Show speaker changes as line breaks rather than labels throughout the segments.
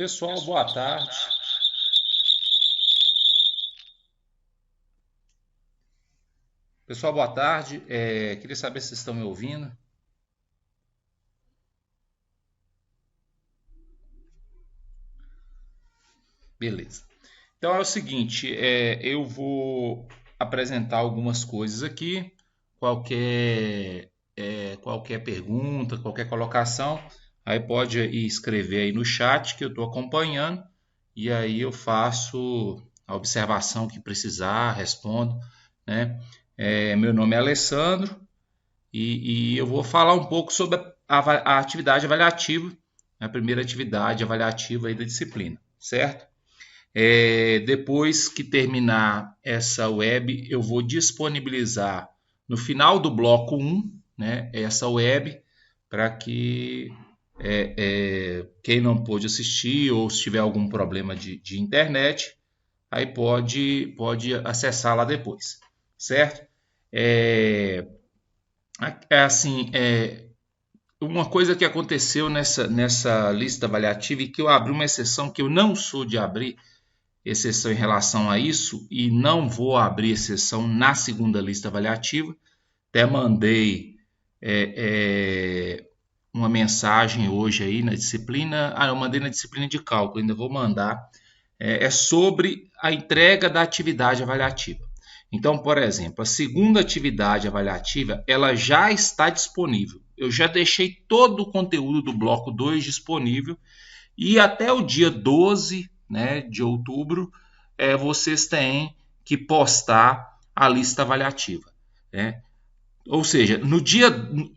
Pessoal, boa tarde. Pessoal, boa tarde. Queria saber se vocês estão me ouvindo. Beleza. Então é o seguinte, eu vou apresentar algumas coisas aqui. Qualquer pergunta, qualquer colocação, aí pode ir escrever aí no chat que eu estou acompanhando e aí eu faço a observação que precisar, respondo, né? Meu nome é Alessandro. E eu vou falar um pouco sobre a atividade avaliativa, a primeira atividade avaliativa aí da disciplina, certo? Depois que terminar essa web, eu vou disponibilizar no final do bloco 1, né, essa web, para que quem não pôde assistir ou se tiver algum problema de internet, aí pode acessar lá depois, certo? É, assim, uma coisa que aconteceu nessa lista avaliativa e que eu abri uma exceção, que eu não sou de abrir exceção em relação a isso e não vou abrir exceção na segunda lista avaliativa. Até mandei uma mensagem hoje aí na disciplina. Eu mandei na disciplina de cálculo, ainda vou mandar. É sobre a entrega da atividade avaliativa. Então, por exemplo, a segunda atividade avaliativa, ela já está disponível. Eu já deixei todo o conteúdo do bloco 2 disponível e até o dia 12, né, de outubro, vocês têm que postar a lista avaliativa, né? Ou seja, no dia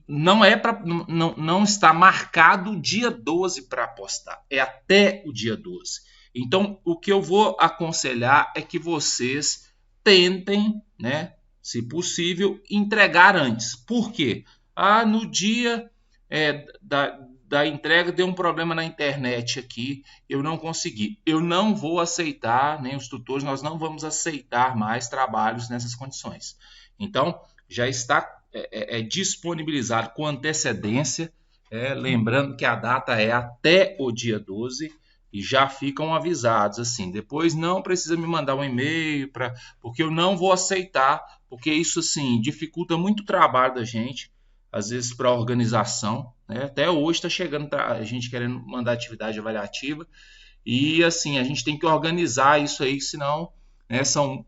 não é para não está marcado o dia 12 para postar, é até o dia 12. Então, o que eu vou aconselhar é que vocês tentem, né, se possível, entregar antes. Por quê? No dia da entrega deu um problema na internet aqui, eu não consegui. Eu não vou aceitar, nem os tutores, nós não vamos aceitar mais trabalhos nessas condições. Então, já está disponibilizado com antecedência, lembrando que a data é até o dia 12 e já ficam avisados assim. Depois não precisa me mandar um e-mail porque eu não vou aceitar, porque isso assim dificulta muito o trabalho da gente, às vezes para a organização, né? Até hoje está chegando a gente querendo mandar atividade avaliativa e assim a gente tem que organizar isso aí, senão, né, são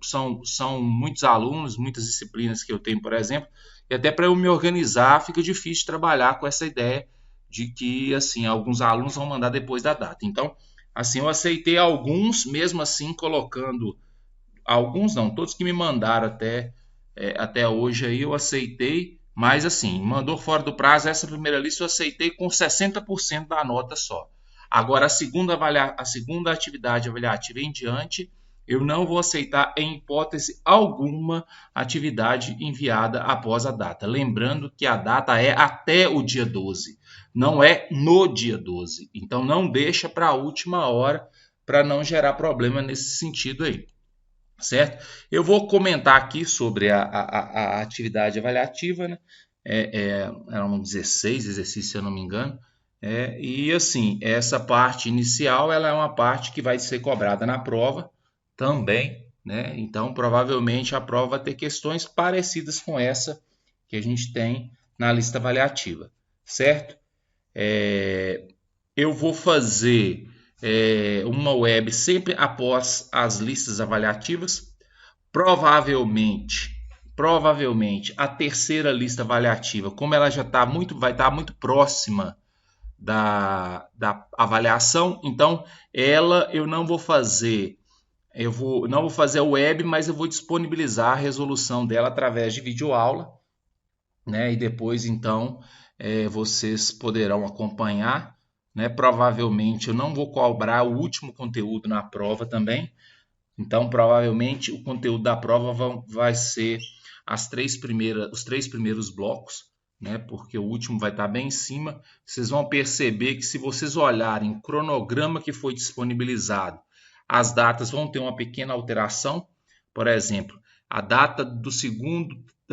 muitos alunos, muitas disciplinas que eu tenho, por exemplo, e até para eu me organizar fica difícil trabalhar com essa ideia de que assim alguns alunos vão mandar depois da data. Então, assim, eu aceitei alguns, mesmo assim colocando alguns não, todos que me mandaram até hoje aí eu aceitei, mas assim, mandou fora do prazo, essa primeira lista eu aceitei com 60% da nota só. Agora a segunda atividade avaliativa em diante, eu não vou aceitar em hipótese alguma atividade enviada após a data. Lembrando que a data é até o dia 12, não é no dia 12. Então não deixa para a última hora para não gerar problema nesse sentido aí, certo? Eu vou comentar aqui sobre a atividade avaliativa, né? Eram 16 exercícios, se eu não me engano. E assim, essa parte inicial ela é uma parte que vai ser cobrada na prova também, né? Então, provavelmente a prova vai ter questões parecidas com essa que a gente tem na lista avaliativa, certo? Eu vou fazer uma web sempre após as listas avaliativas. Provavelmente a terceira lista avaliativa, como ela já vai estar muito próxima da avaliação, então ela eu não vou fazer, não vou fazer a web, mas eu vou disponibilizar a resolução dela através de videoaula, né? E depois então vocês poderão acompanhar, né? Provavelmente eu não vou cobrar o último conteúdo na prova também, então, provavelmente, o conteúdo da prova vai ser os três primeiros blocos, né? Porque o último vai estar bem em cima. Vocês vão perceber que se vocês olharem o cronograma que foi disponibilizado, as datas vão ter uma pequena alteração. Por exemplo, a data da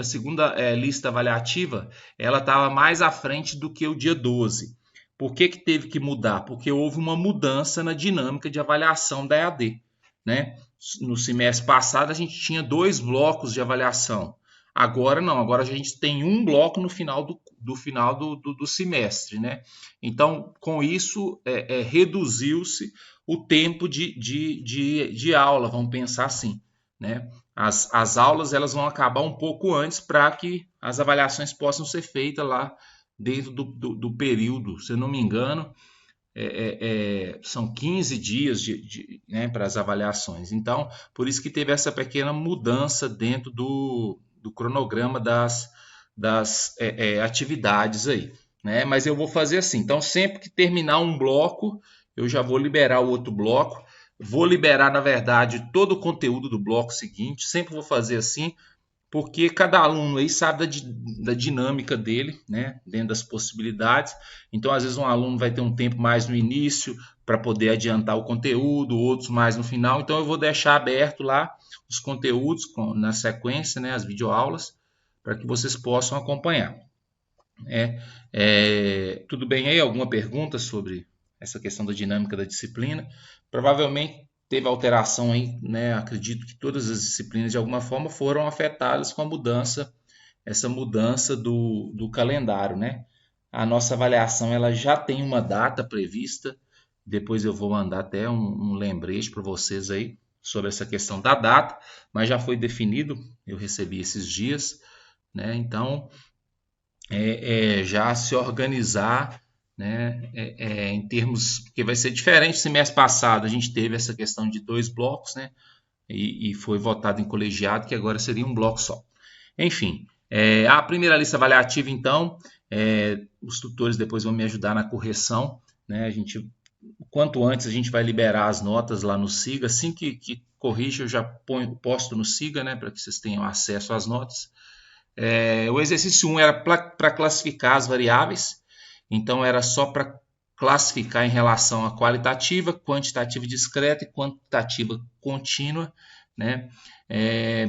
segunda lista avaliativa, ela estava mais à frente do que o dia 12. Por que teve que mudar? Porque houve uma mudança na dinâmica de avaliação da EAD, né? No semestre passado a gente tinha 2 blocos de avaliação. Agora não, agora a gente tem um bloco no final do semestre, né? Então, com isso, reduziu-se o tempo de aula, vamos pensar assim, né? As aulas elas vão acabar um pouco antes para que as avaliações possam ser feitas lá dentro do período. Se eu não me engano, são 15 dias né, para as avaliações. Então, por isso que teve essa pequena mudança dentro do cronograma das atividades aí. Né? Mas eu vou fazer assim. Então, sempre que terminar um bloco, eu já vou liberar o outro bloco. Vou liberar, na verdade, todo o conteúdo do bloco seguinte. Sempre vou fazer assim, porque cada aluno aí sabe da dinâmica dele, né, dentro das possibilidades. Então, às vezes, um aluno vai ter um tempo mais no início para poder adiantar o conteúdo, outros mais no final. Então, eu vou deixar aberto lá os conteúdos na sequência, né, as videoaulas, para que vocês possam acompanhar. Tudo bem aí? Alguma pergunta sobre essa questão da dinâmica da disciplina? Provavelmente teve alteração aí, né? Acredito que todas as disciplinas de alguma forma foram afetadas com a mudança, essa mudança do calendário, né? A nossa avaliação ela já tem uma data prevista. Depois eu vou mandar até um lembrete para vocês aí sobre essa questão da data, mas já foi definido. Eu recebi esses dias, né? Então já se organizar, né, em termos, porque vai ser diferente. Semestre passado a gente teve essa questão de 2 blocos, né, e foi votado em colegiado que agora seria um bloco só. Enfim, a primeira lista avaliativa, então, os tutores depois vão me ajudar na correção, né, quanto antes a gente vai liberar as notas lá no SIGA. Assim que corrige, eu já posto no SIGA, né, para que vocês tenham acesso às notas. O exercício 1 era para classificar as variáveis, então era só para classificar em relação a qualitativa, quantitativa discreta e quantitativa contínua, né?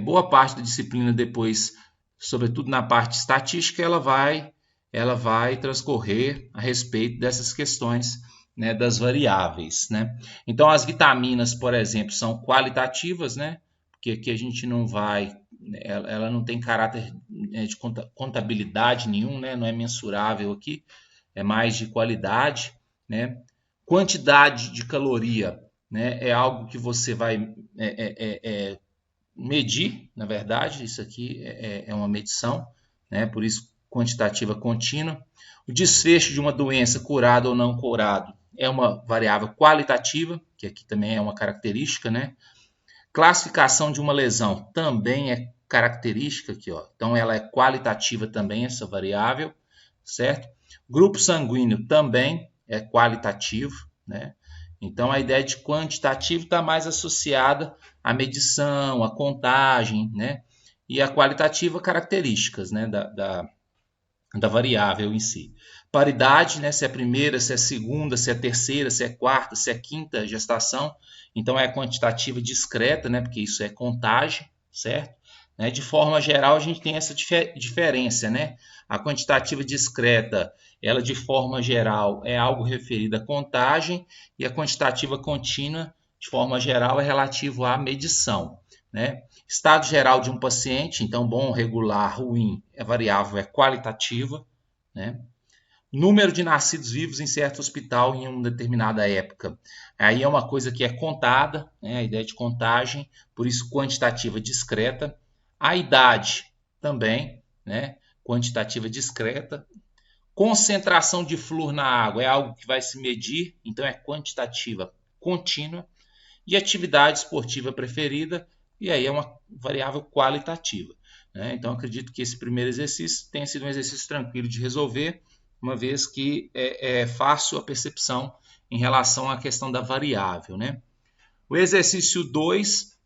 Boa parte da disciplina depois, sobretudo na parte estatística, ela vai transcorrer a respeito dessas questões, né, das variáveis, né? Então as vitaminas, por exemplo, são qualitativas, né? Porque aqui a gente não vai, ela não tem caráter de contabilidade nenhum, né? Não é mensurável aqui, é mais de qualidade, né? Quantidade de caloria, né? É algo que você vai medir, na verdade, isso aqui é uma medição, né? Por isso quantitativa contínua. O desfecho de uma doença, curado ou não curado, é uma variável qualitativa, que aqui também é uma característica, né? Classificação de uma lesão também é característica aqui, ó. Então ela é qualitativa também, essa variável, certo? Grupo sanguíneo também é qualitativo, né? Então a ideia de quantitativo está mais associada à medição, à contagem, né? E a qualitativa, características, né? Da variável em si. Paridade, né? Se é a primeira, se é a segunda, se é a terceira, se é a quarta, se é a quinta gestação. Então é quantitativa discreta, né? Porque isso é contagem, certo? Né? De forma geral, a gente tem essa diferença, né? A quantitativa discreta, ela de forma geral é algo referido à contagem, e a quantitativa contínua, de forma geral, é relativo à medição, né? Estado geral de um paciente, então bom, regular, ruim, variável é qualitativa, né? Número de nascidos vivos em certo hospital em uma determinada época. Aí é uma coisa que é contada, né? A ideia de contagem, por isso quantitativa discreta. A idade também, né? Quantitativa discreta. Concentração de flúor na água é algo que vai se medir, então é quantitativa contínua. E atividade esportiva preferida, e aí é uma variável qualitativa, né? Então acredito que esse primeiro exercício tenha sido um exercício tranquilo de resolver, uma vez que é fácil a percepção em relação à questão da variável, né? O exercício 2,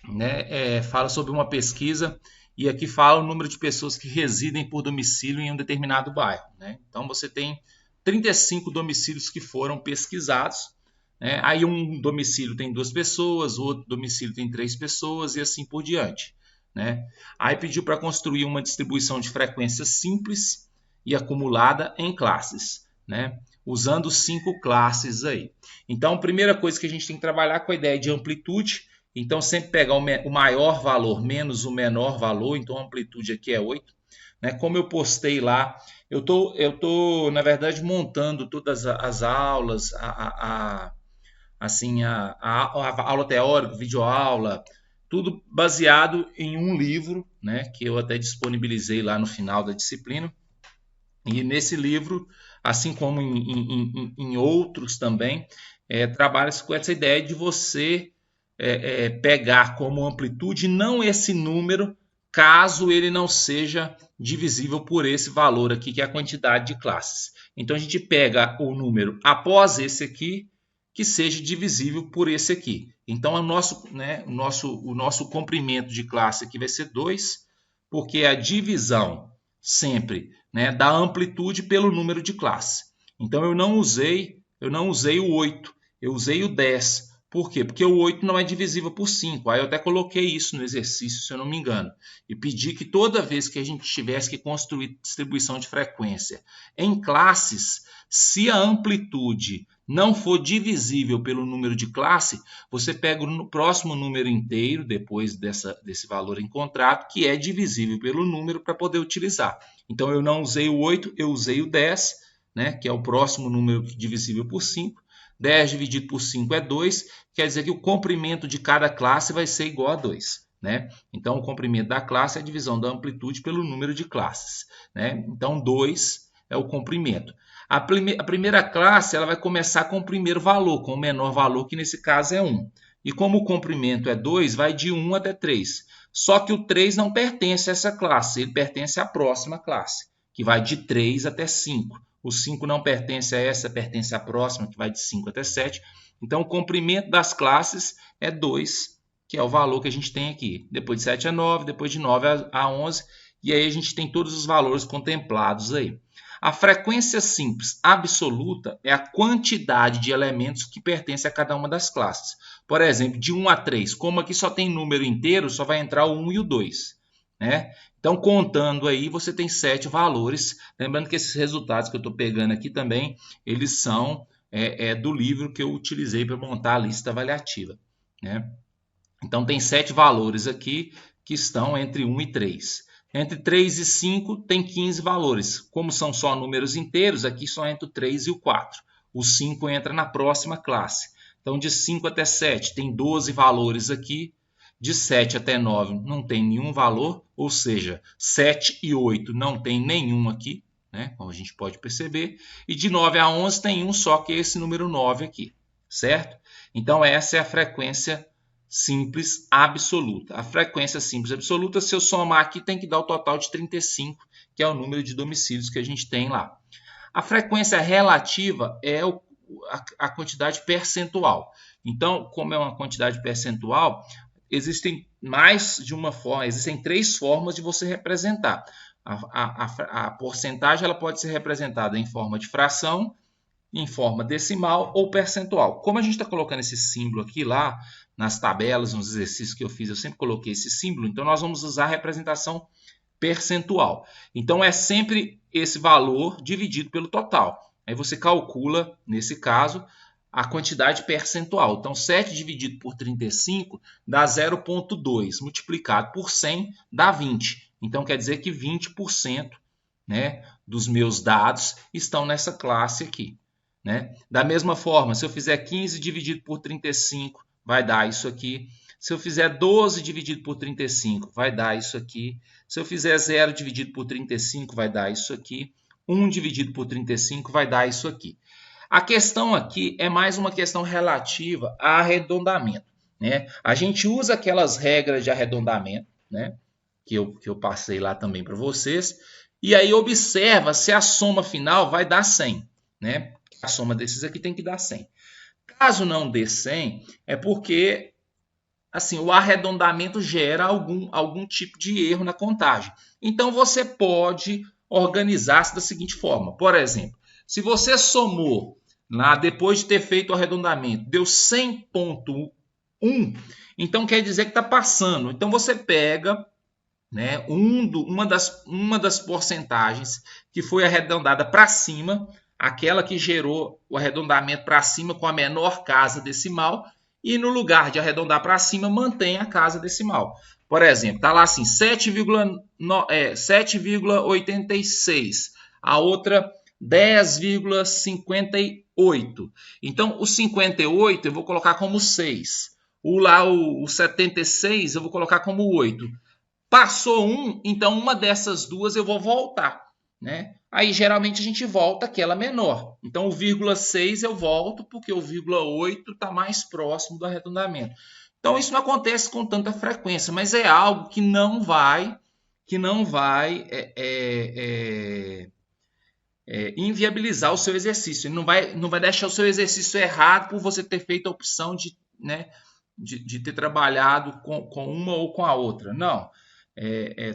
né, fala sobre uma pesquisa, e aqui fala o número de pessoas que residem por domicílio em um determinado bairro, né? Então você tem 35 domicílios que foram pesquisados, né? Aí um domicílio tem 2 pessoas, outro domicílio tem 3 pessoas e assim por diante, né? Aí pediu para construir uma distribuição de frequência simples e acumulada em classes, né? usando 5 classes aí. Então, a primeira coisa que a gente tem que trabalhar com a ideia de amplitude. Então, sempre pegar o maior valor menos o menor valor. Então, a amplitude aqui é 8. Né? Como eu postei lá, eu tô, na verdade, montando todas as aulas, assim, a aula teórica, videoaula, tudo baseado em um livro, né, que eu até disponibilizei lá no final da disciplina. E nesse livro, assim como em outros também, trabalha-se com essa ideia de você pegar como amplitude não esse número, caso ele não seja divisível por esse valor aqui, que é a quantidade de classes. Então a gente pega o número após esse aqui, que seja divisível por esse aqui. Então o nosso comprimento de classe aqui vai ser 2, porque a divisão sempre, né, da amplitude pelo número de classe. Então eu não usei o 8, eu usei o 10. Por quê? Porque o 8 não é divisível por 5. Aí eu até coloquei isso no exercício, se eu não me engano. E pedi que toda vez que a gente tivesse que construir distribuição de frequência em classes, se a amplitude não for divisível pelo número de classe, você pega o próximo número inteiro, depois desse valor encontrado, que é divisível pelo número para poder utilizar. Então eu não usei o 8, eu usei o 10, né, que é o próximo número divisível por 5. 10 dividido por 5 é 2, quer dizer que o comprimento de cada classe vai ser igual a 2. Né? Então, o comprimento da classe é a divisão da amplitude pelo número de classes. Né? Então, 2 é o comprimento. A primeira classe ela vai começar com o primeiro valor, com o menor valor, que nesse caso é 1. E como o comprimento é 2, vai de 1 até 3. Só que o 3 não pertence a essa classe, ele pertence à próxima classe, que vai de 3 até 5. O 5 não pertence a essa, pertence à próxima, que vai de 5 até 7. Então, o comprimento das classes é 2, que é o valor que a gente tem aqui. Depois de 7 a 9, depois de 9 a 11, e aí a gente tem todos os valores contemplados aí. A frequência simples absoluta é a quantidade de elementos que pertence a cada uma das classes. Por exemplo, de 1 a 3, como aqui só tem número inteiro, só vai entrar o 1 e o 2. Né? Então, contando aí, você tem 7 valores. Lembrando que esses resultados que eu estou pegando aqui também, eles são do livro que eu utilizei para montar a lista avaliativa. Né? Então, tem 7 valores aqui que estão entre 1 e 3. Entre 3 e 5 tem 15 valores. Como são só números inteiros, aqui só entra o 3 e o 4. O 5 entra na próxima classe. Então, de 5 até 7 tem 12 valores aqui. De 7 até 9 não tem nenhum valor, ou seja, 7 e 8 não tem nenhum aqui, né? Como a gente pode perceber. E de 9 a 11 tem um só, que é esse número 9 aqui, certo? Então, essa é a frequência simples absoluta. A frequência simples absoluta, se eu somar aqui, tem que dar o total de 35, que é o número de domicílios que a gente tem lá. A frequência relativa é a quantidade percentual. Então, como é uma quantidade percentual, existem mais de uma forma, existem 3 formas de você representar. A porcentagem ela pode ser representada em forma de fração, em forma decimal ou percentual. Como a gente está colocando esse símbolo aqui lá, nas tabelas, nos exercícios que eu fiz, eu sempre coloquei esse símbolo, então nós vamos usar a representação percentual. Então é sempre esse valor dividido pelo total. Aí você calcula, nesse caso, a quantidade percentual. Então 7 dividido por 35 dá 0,2, multiplicado por 100 dá 20. Então quer dizer que 20%, né, dos meus dados estão nessa classe aqui. Né? Da mesma forma, se eu fizer 15 dividido por 35, vai dar isso aqui. Se eu fizer 12 dividido por 35, vai dar isso aqui. Se eu fizer 0 dividido por 35, vai dar isso aqui. 1 dividido por 35 vai dar isso aqui. A questão aqui é mais uma questão relativa a arredondamento. Né? A gente usa aquelas regras de arredondamento, né, que eu passei lá também para vocês. E aí observa se a soma final vai dar 100. Né? A soma desses aqui tem que dar 100. Caso não dê 100, é porque assim, o arredondamento gera algum tipo de erro na contagem. Então, você pode organizar-se da seguinte forma. Por exemplo, se você somou, lá, depois de ter feito o arredondamento, deu 100,1, então quer dizer que está passando. Então, você pega, né, uma das porcentagens que foi arredondada para cima, aquela que gerou o arredondamento para cima com a menor casa decimal, e no lugar de arredondar para cima, mantém a casa decimal. Por exemplo, está lá assim, 7,86, a outra 10,58. Então, o 58 eu vou colocar como 6. O 76 eu vou colocar como 8. Passou um, então uma dessas duas eu vou voltar, né? Aí geralmente a gente volta aquela menor. Então o 0,6 eu volto porque o 0,8 está mais próximo do arredondamento. Então isso não acontece com tanta frequência, mas é algo que não vai inviabilizar o seu exercício. Ele não vai deixar o seu exercício errado por você ter feito a opção de, né, de ter trabalhado com uma ou com a outra. Não.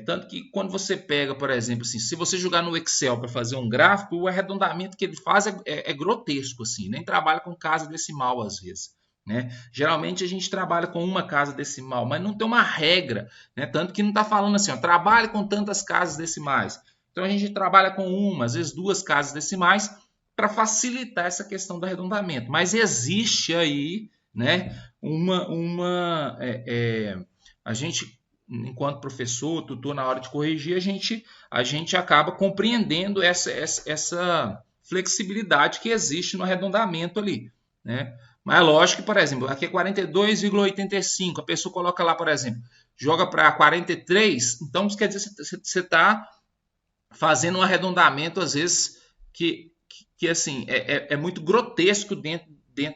Tanto que quando você pega, por exemplo, assim, se você jogar no Excel para fazer um gráfico, o arredondamento que ele faz é grotesco, assim, nem trabalha com casa decimal às vezes. Né? Geralmente a gente trabalha com uma casa decimal, mas não tem uma regra, né? Tanto que não está falando assim, ó, trabalhe com tantas casas decimais. Então a gente trabalha com uma, às vezes duas casas decimais para facilitar essa questão do arredondamento. Mas existe aí, né, a gente, enquanto professor, tutor, na hora de corrigir, a gente acaba compreendendo essa flexibilidade que existe no arredondamento ali, né? Mas é lógico que, por exemplo, aqui é 42,85, a pessoa coloca lá, por exemplo, joga para 43, então isso quer dizer que você está fazendo um arredondamento, às vezes, que assim, é muito grotesco dentro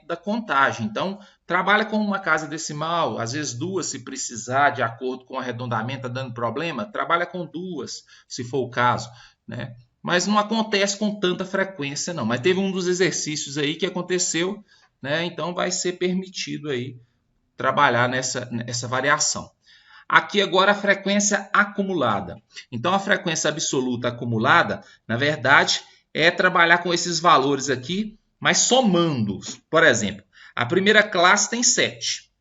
da contagem. Então, trabalha com uma casa decimal, às vezes duas, se precisar, de acordo com o arredondamento, está dando problema, trabalha com duas, se for o caso, né? Mas não acontece com tanta frequência, não. Mas teve um dos exercícios aí que aconteceu, né? Então, vai ser permitido aí trabalhar nessa variação. Aqui agora a frequência acumulada. Então, a frequência absoluta acumulada, na verdade, é trabalhar com esses valores aqui, mas somando. Por exemplo, a primeira classe tem 7.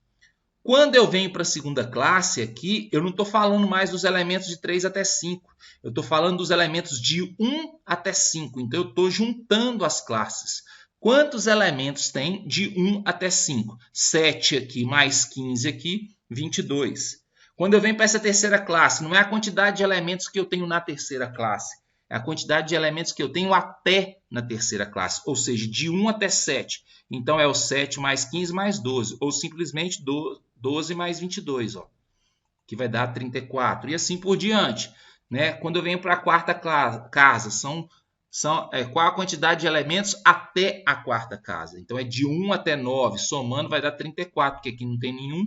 Quando eu venho para a segunda classe aqui, eu não estou falando mais dos elementos de 3 até 5. Eu estou falando dos elementos de 1 até 5. Então, eu estou juntando as classes. Quantos elementos tem de 1 até 5? 7 aqui, mais 15 aqui, 22. Quando eu venho para essa terceira classe, não é a quantidade de elementos que eu tenho na terceira classe, é a quantidade de elementos que eu tenho até na terceira classe, ou seja, de 1 até 7. Então, é o 7 mais 15 mais 12, ou simplesmente 12 mais 22, ó, que vai dar 34, e assim por diante. Né? Quando eu venho para a quarta casa, qual a quantidade de elementos até a quarta casa? Então, é de 1 até 9, somando vai dar 34, porque aqui não tem nenhum.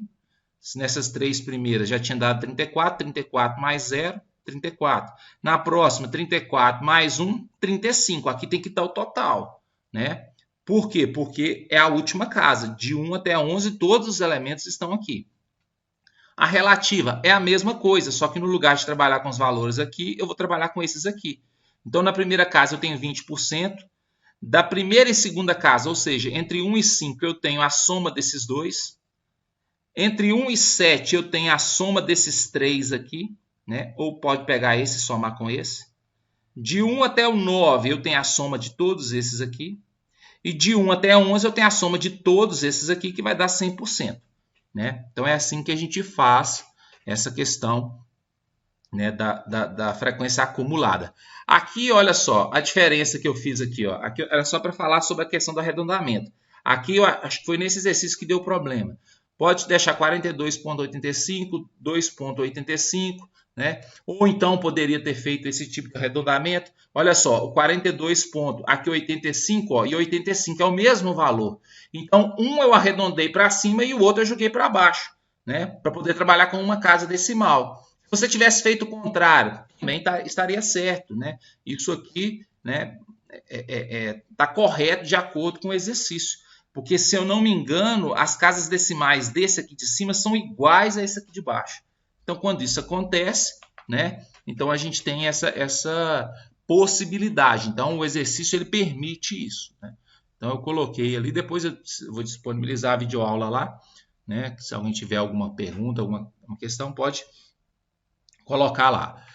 Nessas três primeiras já tinha dado 34, 34 mais 0, 34. Na próxima, 34 mais 1, 35. Aqui tem que estar o total, né? Por quê? Porque é a última casa. De 1 até 11, todos os elementos estão aqui. A relativa é a mesma coisa, só que no lugar de trabalhar com os valores aqui, eu vou trabalhar com esses aqui. Então, na primeira casa eu tenho 20%. Da primeira e segunda casa, ou seja, entre 1 e 5, eu tenho a soma desses dois. Entre 1 e 7 eu tenho a soma desses três aqui, né? Ou pode pegar esse e somar com esse. De 1 até o 9 eu tenho a soma de todos esses aqui. E de 1 até 11 eu tenho a soma de todos esses aqui, que vai dar 100%. Né? Então é assim que a gente faz essa questão, né, da frequência acumulada. Aqui, olha só, a diferença que eu fiz aqui. Ó. Aqui era só para falar sobre a questão do arredondamento. Aqui eu acho que foi nesse exercício que deu problema. Pode deixar 42,85, 2,85, né? Ou então poderia ter feito esse tipo de arredondamento. Olha só, o 42 pontos, aqui 85, ó, e 85 é o mesmo valor. Então, um eu arredondei para cima e o outro eu joguei para baixo, né? Para poder trabalhar com uma casa decimal. Se você tivesse feito o contrário, também estaria certo, né? Isso aqui, né, tá correto de acordo com o exercício. Porque, se eu não me engano, as casas decimais desse aqui de cima são iguais a esse aqui de baixo. Então, quando isso acontece, né, então a gente tem essa possibilidade. Então, o exercício ele permite isso. Né? Então, eu coloquei ali. Depois eu vou disponibilizar a videoaula lá. Né? Se alguém tiver alguma pergunta, alguma questão, pode colocar lá.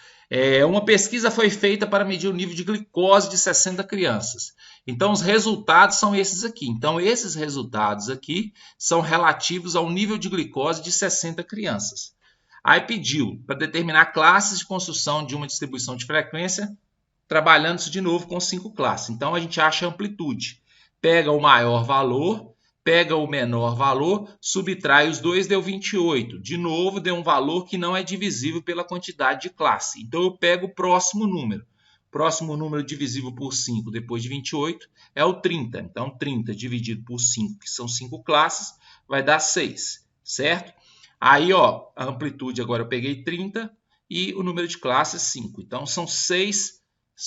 Uma pesquisa foi feita para medir o nível de glicose de 60 crianças. Então, os resultados são esses aqui. Então, esses resultados aqui são relativos ao nível de glicose de 60 crianças. Aí pediu para determinar classes de construção de uma distribuição de frequência, trabalhando-se de novo com 5 classes. Então, a gente acha a amplitude. Pega o maior valor, pega o menor valor, subtrai os dois, deu 28. De novo, deu um valor que não é divisível pela quantidade de classe. Então, eu pego o próximo número. Próximo número divisível por 5 depois de 28 é o 30. Então, 30 dividido por 5, que são 5 classes, vai dar 6, certo? Aí, ó, a amplitude agora eu peguei 30 e o número de classes 5. Então, são 6,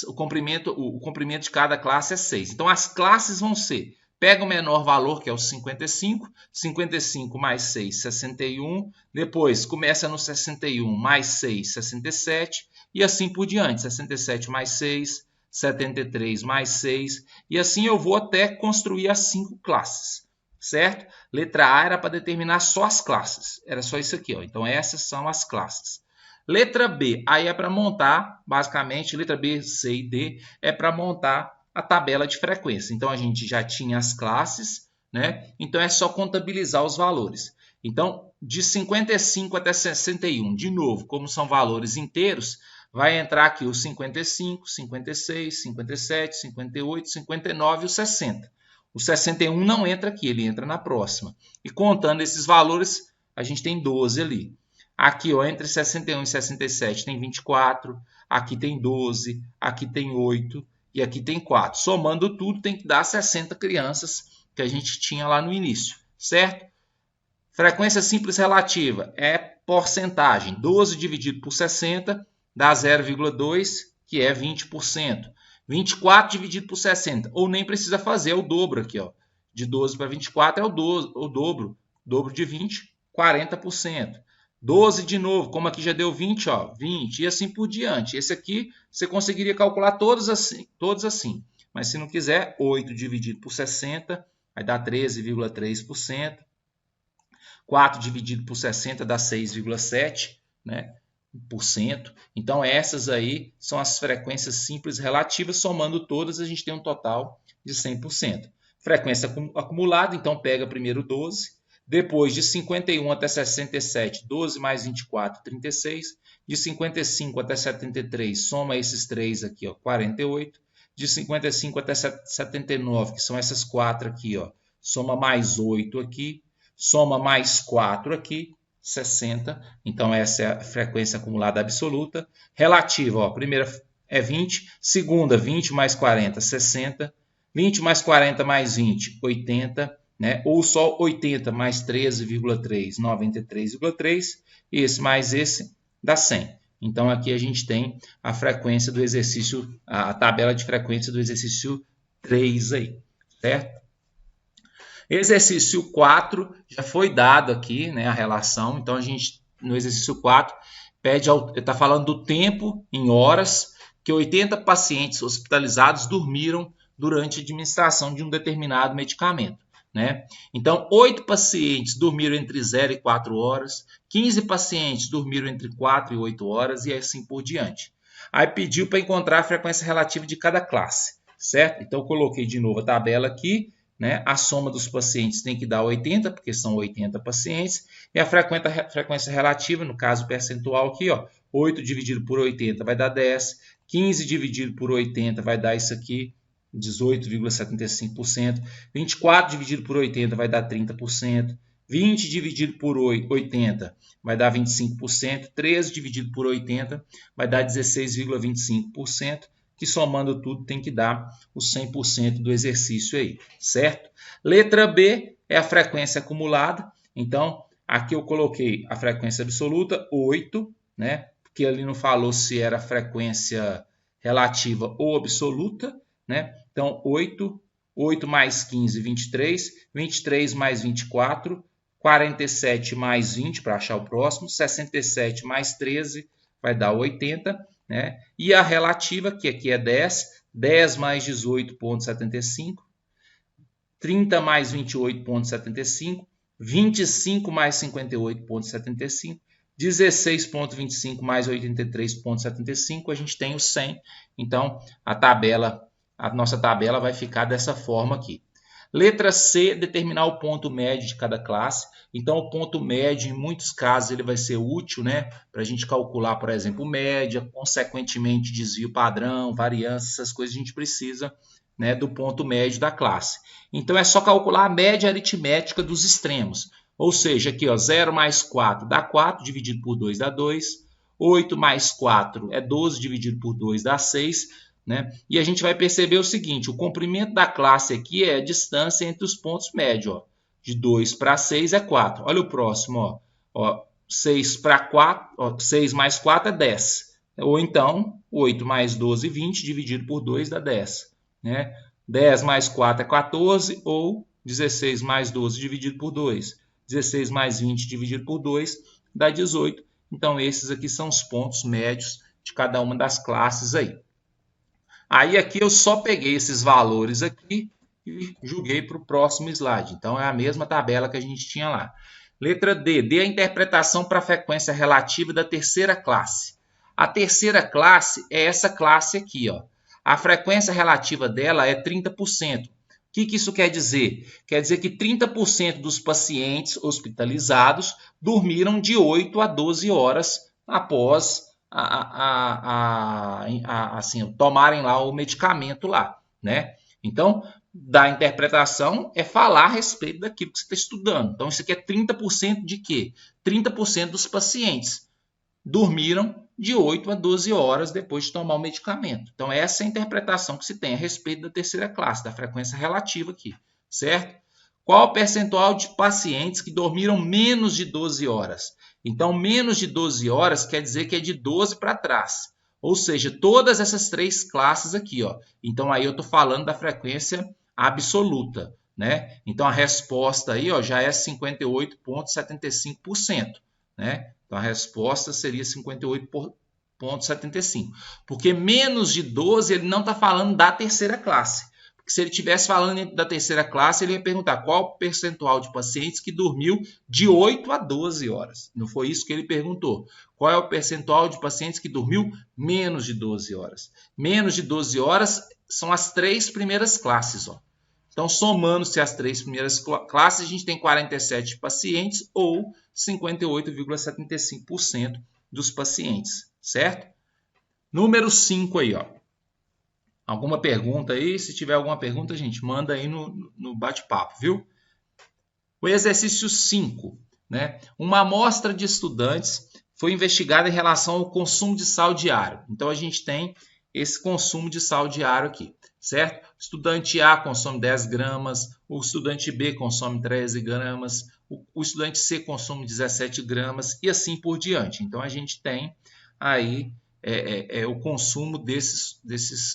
o comprimento de cada classe é 6. Então, as classes vão ser, pega o menor valor, que é o 55, 55 mais 6, 61. Depois, começa no 61 mais 6, 67. E assim por diante, 67 mais 6, 73 mais 6. E assim eu vou até construir as 5 classes, certo? Letra A era para determinar só as classes. Era só isso aqui, ó. Então, essas são as classes. Letra B, aí é para montar, basicamente, letra B, C e D, é para montar a tabela de frequência. Então, a gente já tinha as classes, né? Então, é só contabilizar os valores. Então, de 55 até 61, de novo, como são valores inteiros, vai entrar aqui os 55, 56, 57, 58, 59 e o 60. O 61 não entra aqui, ele entra na próxima. E contando esses valores, a gente tem 12 ali. Aqui, ó, entre 61 e 67 tem 24, aqui tem 12, aqui tem 8 e aqui tem 4. Somando tudo, tem que dar 60 crianças que a gente tinha lá no início, certo? Frequência simples relativa é porcentagem. 12 dividido por 60 dá 0,2, que é 20%. 24 dividido por 60, ou nem precisa fazer, é o dobro aqui, ó. De 12 para 24 é o dobro. Dobro de 20, 40%. 12 de novo, como aqui já deu 20, ó, 20, e assim por diante. Esse aqui você conseguiria calcular todos assim. Mas se não quiser, 8 dividido por 60 vai dar 13,3%. 4 dividido por 60 dá 6,7%, né? Então, essas aí são as frequências simples relativas. Somando todas, a gente tem um total de 100%. Frequência acumulada, então pega primeiro 12. Depois, de 51 até 67, 12 mais 24, 36. De 55 até 73, soma esses 3 aqui, ó, 48. De 55 até 79, que são essas 4 aqui, ó, soma mais 8 aqui. Soma mais 4 aqui, 60. Então, essa é a frequência acumulada absoluta. Relativa, ó, primeira é 20. Segunda, 20 mais 40, 60. 20 mais 40 mais 20, 80. Né? Ou só 80 mais 13,3, 93,3. Esse mais esse dá 100. Então, aqui a gente tem a frequência do exercício, a tabela de frequência do exercício 3 aí, certo? Exercício 4 já foi dado aqui, né, a relação. Então, a gente, no exercício 4, está falando do tempo em horas que 80 pacientes hospitalizados dormiram durante a administração de um determinado medicamento. Né? Então, 8 pacientes dormiram entre 0 e 4 horas, 15 pacientes dormiram entre 4 e 8 horas e assim por diante. Aí pediu para encontrar a frequência relativa de cada classe, certo? Então, eu coloquei de novo a tabela aqui. Né? A soma dos pacientes tem que dar 80, porque são 80 pacientes, e a frequência relativa, no caso percentual aqui, ó, 8 dividido por 80 vai dar 10, 15 dividido por 80 vai dar isso aqui, 18,75%, 24 dividido por 80 vai dar 30%, 20 dividido por 80 vai dar 25%, 13 dividido por 80 vai dar 16,25%, que somando tudo tem que dar os 100% do exercício aí, certo? Letra B é a frequência acumulada. Então, aqui eu coloquei a frequência absoluta, 8, né? Porque ali não falou se era frequência relativa ou absoluta, né? Então, 8 mais 15, 23. 23 mais 24, 47 mais 20, para achar o próximo. 67 mais 13 vai dar 80. Né? E a relativa, que aqui é 10, 10 mais 18,75, 30 mais 28,75, 25 mais 58,75, 16,25 mais 83,75, a gente tem o 100. Então, a nossa tabela vai ficar dessa forma aqui. Letra C, determinar o ponto médio de cada classe. Então, o ponto médio, em muitos casos, ele vai ser útil, né? Para a gente calcular, por exemplo, média, consequentemente, desvio padrão, variância, essas coisas a gente precisa, né, do ponto médio da classe. Então, é só calcular a média aritmética dos extremos. Ou seja, aqui, ó, 0 mais 4 dá 4, dividido por 2 dá 2. 8 mais 4 é 12, dividido por 2 dá 6. Né? E a gente vai perceber o seguinte, o comprimento da classe aqui é a distância entre os pontos médios. Ó. De 2 para 6 é 4. Olha o próximo. Ó. 6 para 4, ó, 6 mais 4 é 10. Ou então, 8 mais 12, 20, dividido por 2 dá 10. Né? 10 mais 4 é 14, ou 16 mais 12 dividido por 2. 16 mais 20 dividido por 2 dá 18. Então, esses aqui são os pontos médios de cada uma das classes aí. Aí aqui eu só peguei esses valores aqui e joguei para o próximo slide. Então, é a mesma tabela que a gente tinha lá. Letra D, dê a interpretação para a frequência relativa da terceira classe. A terceira classe é essa classe aqui, ó. A frequência relativa dela é 30%. O que isso quer dizer? Quer dizer que 30% dos pacientes hospitalizados dormiram de 8 a 12 horas após assim, tomarem lá o medicamento lá, né? Então, da interpretação é falar a respeito daquilo que você está estudando. Então, isso aqui é 30% de quê? 30% dos pacientes dormiram de 8 a 12 horas depois de tomar o medicamento. Então, essa é a interpretação que se tem a respeito da terceira classe, da frequência relativa aqui, certo? Qual o percentual de pacientes que dormiram menos de 12 horas? Então, menos de 12 horas quer dizer que é de 12 para trás. Ou seja, todas essas três classes aqui, ó. Então, aí eu estou falando da frequência absoluta, né? Então, a resposta aí, ó, já é 58,75%, né? Então, a resposta seria 58,75%. Porque menos de 12, ele não está falando da terceira classe. Se ele estivesse falando da terceira classe, ele ia perguntar qual o percentual de pacientes que dormiu de 8 a 12 horas. Não foi isso que ele perguntou. Qual é o percentual de pacientes que dormiu menos de 12 horas? Menos de 12 horas são as três primeiras classes. Ó. Então, somando-se as três primeiras classes, a gente tem 47 pacientes ou 58,75% dos pacientes, certo? Número 5 aí, ó. Alguma pergunta aí? Se tiver alguma pergunta, gente, manda aí no bate-papo, viu? O exercício 5, né? Uma amostra de estudantes foi investigada em relação ao consumo de sal diário. Então, a gente tem esse consumo de sal diário aqui, certo? O estudante A consome 10 gramas, o estudante B consome 13 gramas, o estudante C consome 17 gramas e assim por diante. Então, a gente tem aí o consumo desses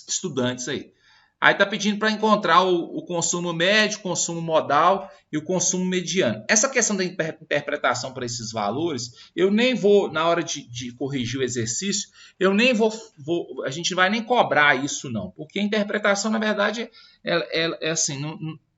estudantes aí. Aí está pedindo para encontrar o consumo médio, o consumo modal e o consumo mediano. Essa questão da interpretação para esses valores, eu nem vou, na hora de corrigir o exercício, eu nem a gente não vai nem cobrar isso não, porque a interpretação, na verdade, é assim,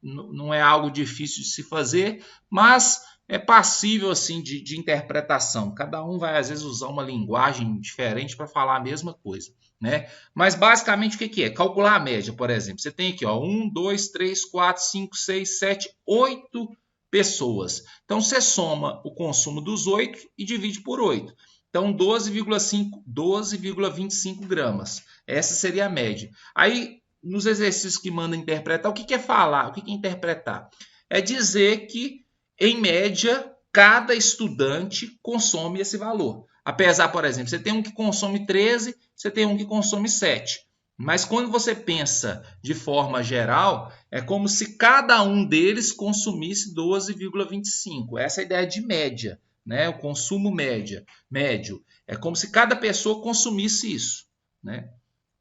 não é algo difícil de se fazer, mas é passível assim de interpretação. Cada um vai às vezes usar uma linguagem diferente para falar a mesma coisa, né? Mas basicamente o que é? Calcular a média, por exemplo. Você tem aqui, ó, 1, 2, 3, 4, 5, 6, 7, 8 pessoas. Então você soma o consumo dos 8 e divide por 8. Então 12,25 gramas. Essa seria a média. Aí nos exercícios que manda interpretar, o que é falar? O que é interpretar? É dizer que em média, cada estudante consome esse valor. Apesar, por exemplo, você tem um que consome 13, você tem um que consome 7. Mas quando você pensa de forma geral, é como se cada um deles consumisse 12,25. Essa é a ideia de média, né? O consumo médio. É como se cada pessoa consumisse isso, né?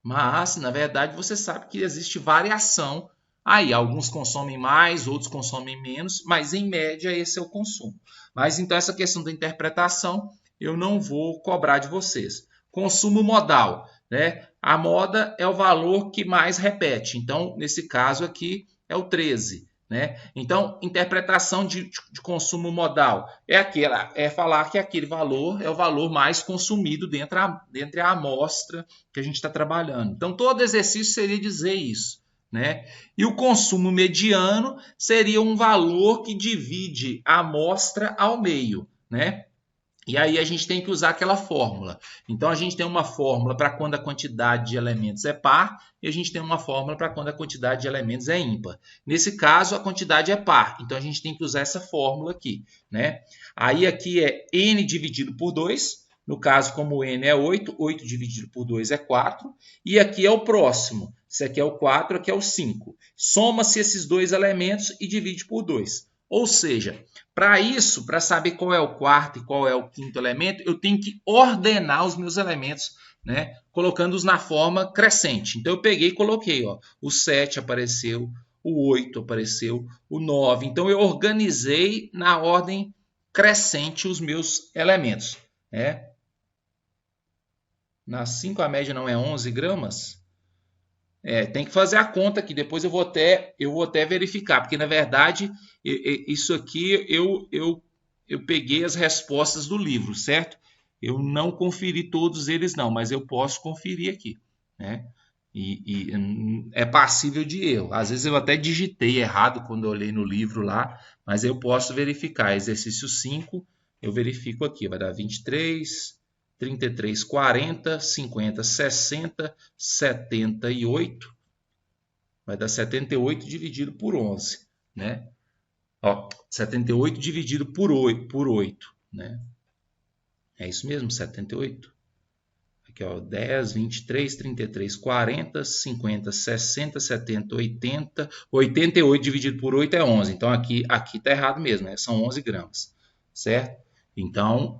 Mas, na verdade, você sabe que existe variação. Aí, alguns consomem mais, outros consomem menos, mas em média esse é o consumo. Mas então essa questão da interpretação eu não vou cobrar de vocês. Consumo modal, né? A moda é o valor que mais repete. Então, nesse caso aqui é o 13, né? Então, interpretação de consumo modal é falar que aquele valor é o valor mais consumido dentro da amostra que a gente está trabalhando. Então, todo exercício seria dizer isso, né? E o consumo mediano seria um valor que divide a amostra ao meio, né? E aí a gente tem que usar aquela fórmula. Então a gente tem uma fórmula para quando a quantidade de elementos é par e a gente tem uma fórmula para quando a quantidade de elementos é ímpar. Nesse caso a quantidade é par, então a gente tem que usar essa fórmula aqui, né? Aí aqui é n dividido por 2, no caso como n é 8, 8 dividido por 2 é 4, e aqui é o próximo. Esse aqui é o 4, aqui é o 5. Soma-se esses dois elementos e divide por 2. Ou seja, para isso, para saber qual é o quarto e qual é o quinto elemento, eu tenho que ordenar os meus elementos, né? Colocando-os na forma crescente. Então, eu peguei e coloquei, ó, o 7 apareceu, o 8 apareceu, o 9. Então, eu organizei na ordem crescente os meus elementos, né? Na 5 a média não é 11 gramas? Tem que fazer a conta aqui, depois eu vou até verificar, porque na verdade isso aqui eu peguei as respostas do livro, certo? Eu não conferi todos eles não, mas eu posso conferir aqui, né? E é passível de erro. Às vezes eu até digitei errado quando eu olhei no livro lá, mas eu posso verificar. Exercício 5, eu verifico aqui, vai dar 23, 33, 40, 50, 60, 78. Vai dar 78 dividido por 11, né? Ó, 78 dividido por 8, né? É isso mesmo, 78. Aqui, ó, 10, 23, 33, 40, 50, 60, 70, 80. 88 dividido por 8 é 11. Então, aqui tá errado mesmo, né? São 11 gramas, certo? Então,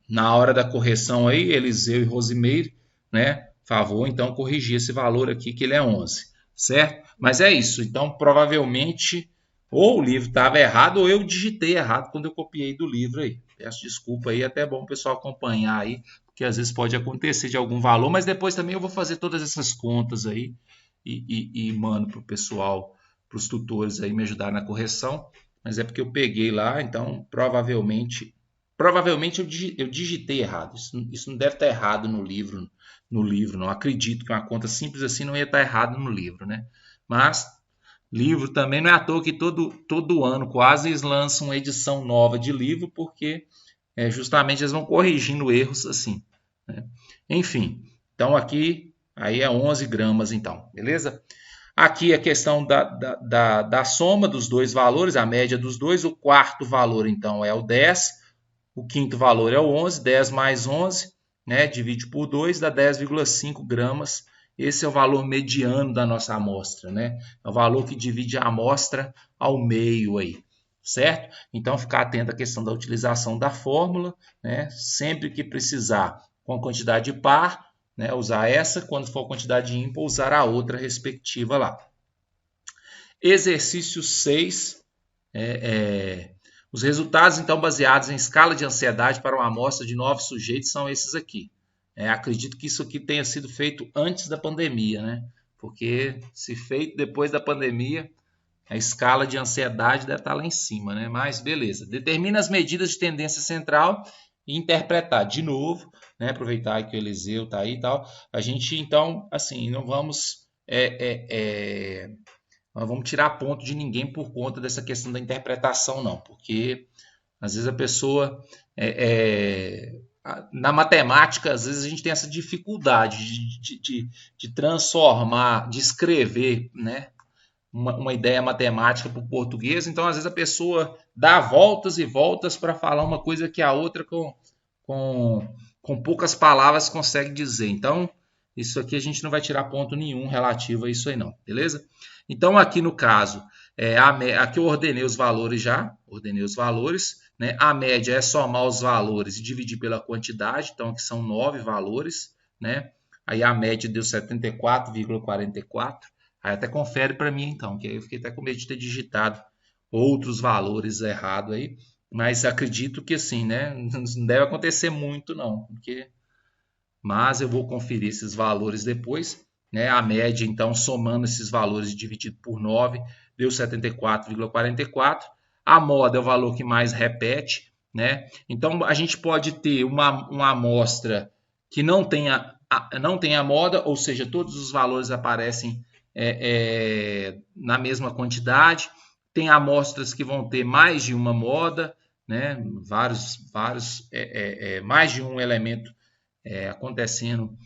na hora da correção aí, Eliseu e Rosimeire, né? Favor, então, corrigir esse valor aqui, que ele é 11, certo? Mas é isso. Então, provavelmente, ou o livro estava errado, ou eu digitei errado quando eu copiei do livro aí. Peço desculpa aí, até é bom o pessoal acompanhar aí, porque às vezes pode acontecer de algum valor, mas depois também eu vou fazer todas essas contas aí e mando para o pessoal, para os tutores aí me ajudar na correção. Mas é porque eu peguei lá, então provavelmente eu digitei errado. Isso não deve estar errado no livro, não. Acredito que uma conta simples assim não ia estar errado no livro, né? Mas livro também não é à toa que todo ano quase eles lançam uma edição nova de livro, porque justamente eles vão corrigindo erros assim, né? Enfim, então aqui aí é 11 gramas então, beleza? Aqui a questão da soma dos dois valores, a média dos dois. O quarto valor então é o 10, o quinto valor é o 11, 10 mais 11, né, divide por 2, dá 10,5 gramas. Esse é o valor mediano da nossa amostra, né? É o valor que divide a amostra ao meio aí, certo? Então, ficar atento à questão da utilização da fórmula, né? Sempre que precisar com a quantidade par, né, usar essa, quando for quantidade ímpar, usar a outra respectiva lá. Exercício 6, os resultados, então, baseados em escala de ansiedade para uma amostra de 9 sujeitos são esses aqui. Acredito que isso aqui tenha sido feito antes da pandemia, né? Porque se feito depois da pandemia, a escala de ansiedade deve estar lá em cima, né? Mas beleza. Determina as medidas de tendência central e interpretar de novo, né? Aproveitar que o Eliseu está aí e tal. A gente, então, assim, não vamos tirar ponto de ninguém por conta dessa questão da interpretação, não, porque às vezes a pessoa na matemática, às vezes a gente tem essa dificuldade de transformar, de escrever, né, uma ideia matemática para o português. Então, às vezes a pessoa dá voltas e voltas para falar uma coisa que a outra com poucas palavras consegue dizer. Então, isso aqui a gente não vai tirar ponto nenhum relativo a isso aí não, beleza? Então, aqui no caso, aqui eu ordenei os valores já, né? A média é somar os valores e dividir pela quantidade, então aqui são 9 valores, né? Aí a média deu 74,44. Aí até confere para mim então, que aí eu fiquei até com medo de ter digitado outros valores errados aí, mas acredito que assim, né? Não deve acontecer muito não, mas eu vou conferir esses valores depois. né? A média, então, somando esses valores dividido por 9, deu 74,44. A moda é o valor que mais repete, né? Então, a gente pode ter uma amostra que não tenha moda, ou seja, todos os valores aparecem na mesma quantidade. Tem amostras que vão ter mais de uma moda, né? Mais de um elemento acontecendo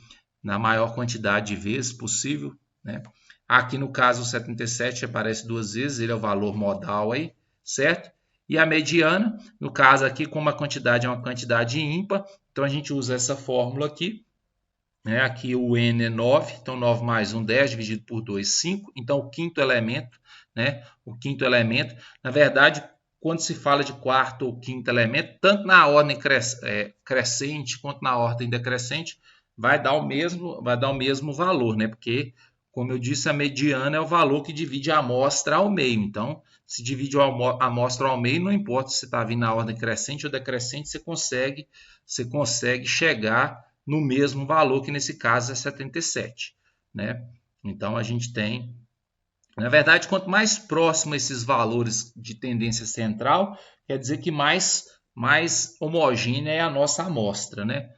na maior quantidade de vezes possível, né? Aqui no caso o 77 aparece 2 vezes, ele é o valor modal aí, certo? E a mediana, no caso aqui, como a quantidade é uma quantidade ímpar, então a gente usa essa fórmula aqui, né? Aqui o n é 9, então 9 mais 1, 10, dividido por 2, 5. Então o quinto elemento, né? O quinto elemento, na verdade, quando se fala de quarto ou quinto elemento, tanto na ordem crescente quanto na ordem decrescente, vai dar o mesmo valor, né? Porque, como eu disse, a mediana é o valor que divide a amostra ao meio. Então, se divide a amostra ao meio, não importa se está vindo na ordem crescente ou decrescente, você consegue chegar no mesmo valor, que nesse caso é 77, né? Então, a gente tem... Na verdade, quanto mais próximo esses valores de tendência central, quer dizer que mais homogênea é a nossa amostra, né?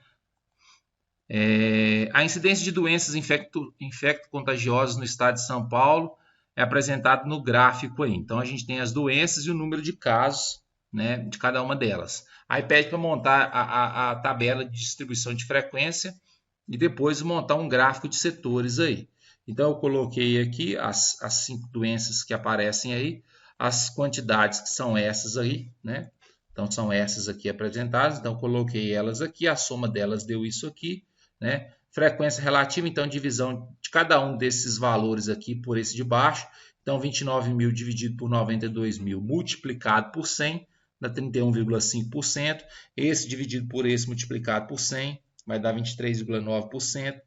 A incidência de doenças infecto-contagiosas no estado de São Paulo é apresentado no gráfico aí. Então, a gente tem as doenças e o número de casos, né, de cada uma delas. Aí pede para montar a tabela de distribuição de frequência e depois montar um gráfico de setores aí. Então, eu coloquei aqui as 5 doenças que aparecem aí, as quantidades que são essas aí, né? Então, são essas aqui apresentadas. Então, eu coloquei elas aqui, a soma delas deu isso aqui, né? Frequência relativa, então, divisão de cada um desses valores aqui por esse de baixo. Então, 29.000 dividido por 92.000 multiplicado por 100, dá 31,5%. Esse dividido por esse multiplicado por 100, vai dar 23,9%.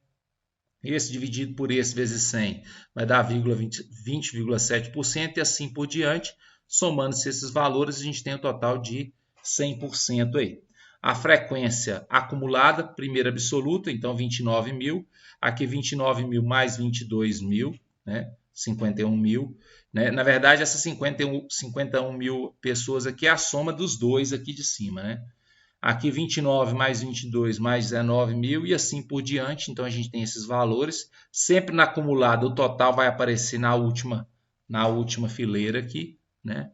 Esse dividido por esse vezes 100 vai dar 20,7% e assim por diante. Somando-se esses valores, a gente tem um total de 100% aí. A frequência acumulada, primeira absoluta, então 29.000. Aqui 29.000 mais 22.000, né? 51.000. Né? Na verdade, essas 51.000 pessoas aqui é a soma dos dois aqui de cima, né? Aqui 29 mais 22 mais 19.000 e assim por diante. Então, a gente tem esses valores. Sempre na acumulada, o total vai aparecer na última fileira aqui, né?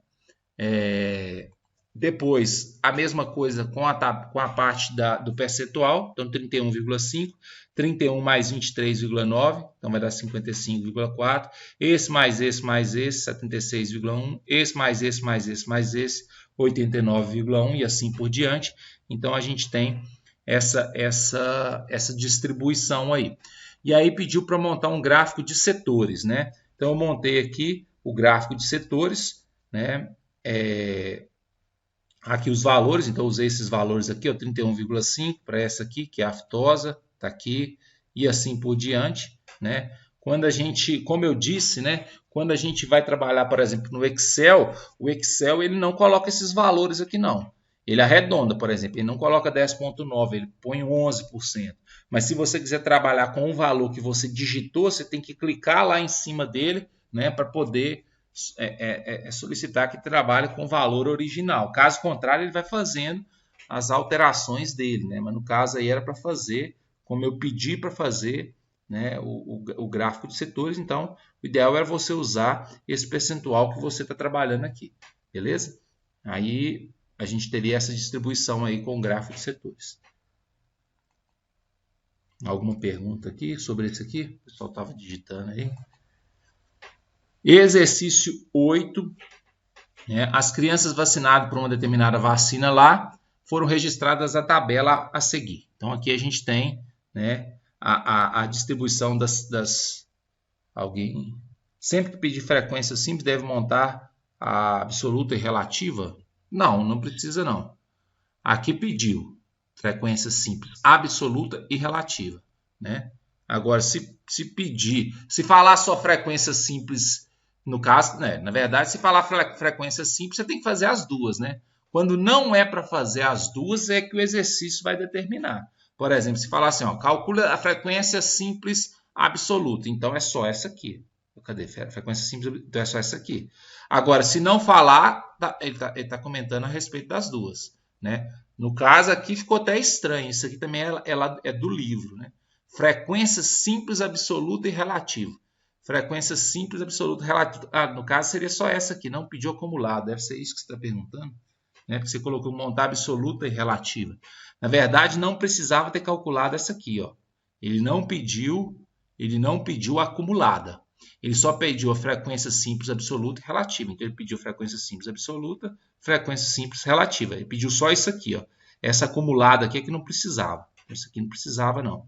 Depois, a mesma coisa com a parte do percentual. Então, 31,5. 31 mais 23,9. Então, vai dar 55,4. Esse mais esse mais esse, 76,1. Esse mais esse mais esse mais esse, 89,1 e assim por diante. Então, a gente tem essa distribuição aí. E aí pediu para montar um gráfico de setores, né? Então, eu montei aqui o gráfico de setores, né? Aqui os valores, então usei esses valores aqui, 31,5 para essa aqui, que é a aftosa, está aqui, e assim por diante, né? Quando a gente, como eu disse, né? Quando a gente vai trabalhar, por exemplo, no Excel, o Excel ele não coloca esses valores aqui não. Ele arredonda, por exemplo, ele não coloca 10,9, ele põe 11%. Mas se você quiser trabalhar com um valor que você digitou, você tem que clicar lá em cima dele, né? Para poder solicitar que trabalhe com o valor original. Caso contrário, ele vai fazendo as alterações dele, né? Mas no caso aí era para fazer, como eu pedi para fazer, né, o gráfico de setores. Então, o ideal era você usar esse percentual que você está trabalhando aqui, beleza? Aí a gente teria essa distribuição aí com o gráfico de setores. Alguma pergunta aqui sobre isso aqui? O pessoal estava digitando aí. Exercício 8. Né? As crianças vacinadas por uma determinada vacina lá foram registradas na tabela a seguir. Então, aqui a gente tem, né, a distribuição das... Alguém... Sempre que pedir frequência simples, deve montar a absoluta e relativa? Não, não precisa não. Aqui pediu frequência simples, absoluta e relativa, né? Agora, se pedir, se falar só frequência simples, no caso, né? Na verdade, se falar frequência simples, você tem que fazer as duas, né? Quando não é para fazer as duas, é que o exercício vai determinar. Por exemplo, se falar assim, ó, calcula a frequência simples absoluta. Então, é só essa aqui. Cadê? Frequência simples, então é só essa aqui. Agora, se não falar, ele tá comentando a respeito das duas, né? No caso aqui ficou até estranho. Isso aqui também é do livro, né? Frequência simples, absoluta e relativa. Frequência simples, absoluta e relativa. No caso seria só essa aqui, não pediu acumulado. Deve ser isso que você está perguntando, né? Porque você colocou montar absoluta e relativa. Na verdade, não precisava ter calculado essa aqui, ó. Ele não pediu acumulada. Ele só pediu a frequência simples absoluta e relativa. Então, ele pediu frequência simples absoluta, frequência simples relativa. Ele pediu só isso aqui, ó. Essa acumulada aqui é que não precisava. Isso aqui não precisava, não.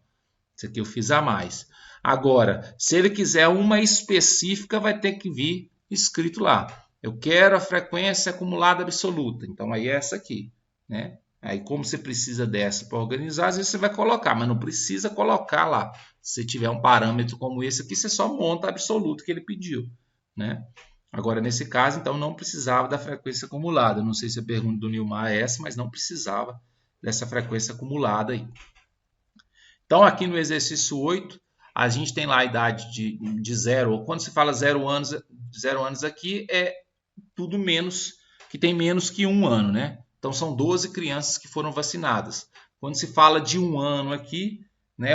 Isso aqui eu fiz a mais. Agora, se ele quiser uma específica, vai ter que vir escrito lá. Eu quero a frequência acumulada absoluta. Então, aí é essa aqui, né? Aí, como você precisa dessa para organizar, às vezes você vai colocar, mas não precisa colocar lá. Se você tiver um parâmetro como esse aqui, você só monta a absoluta que ele pediu, né? Agora, nesse caso, então, não precisava da frequência acumulada. Não sei se a pergunta do Nilmar é essa, mas não precisava dessa frequência acumulada aí. Então, aqui no exercício 8, a gente tem lá a idade de 0. Quando se fala 0 anos aqui, é tudo menos, que tem menos que 1 ano, né? Então, são 12 crianças que foram vacinadas. Quando se fala de 1 ano aqui, né,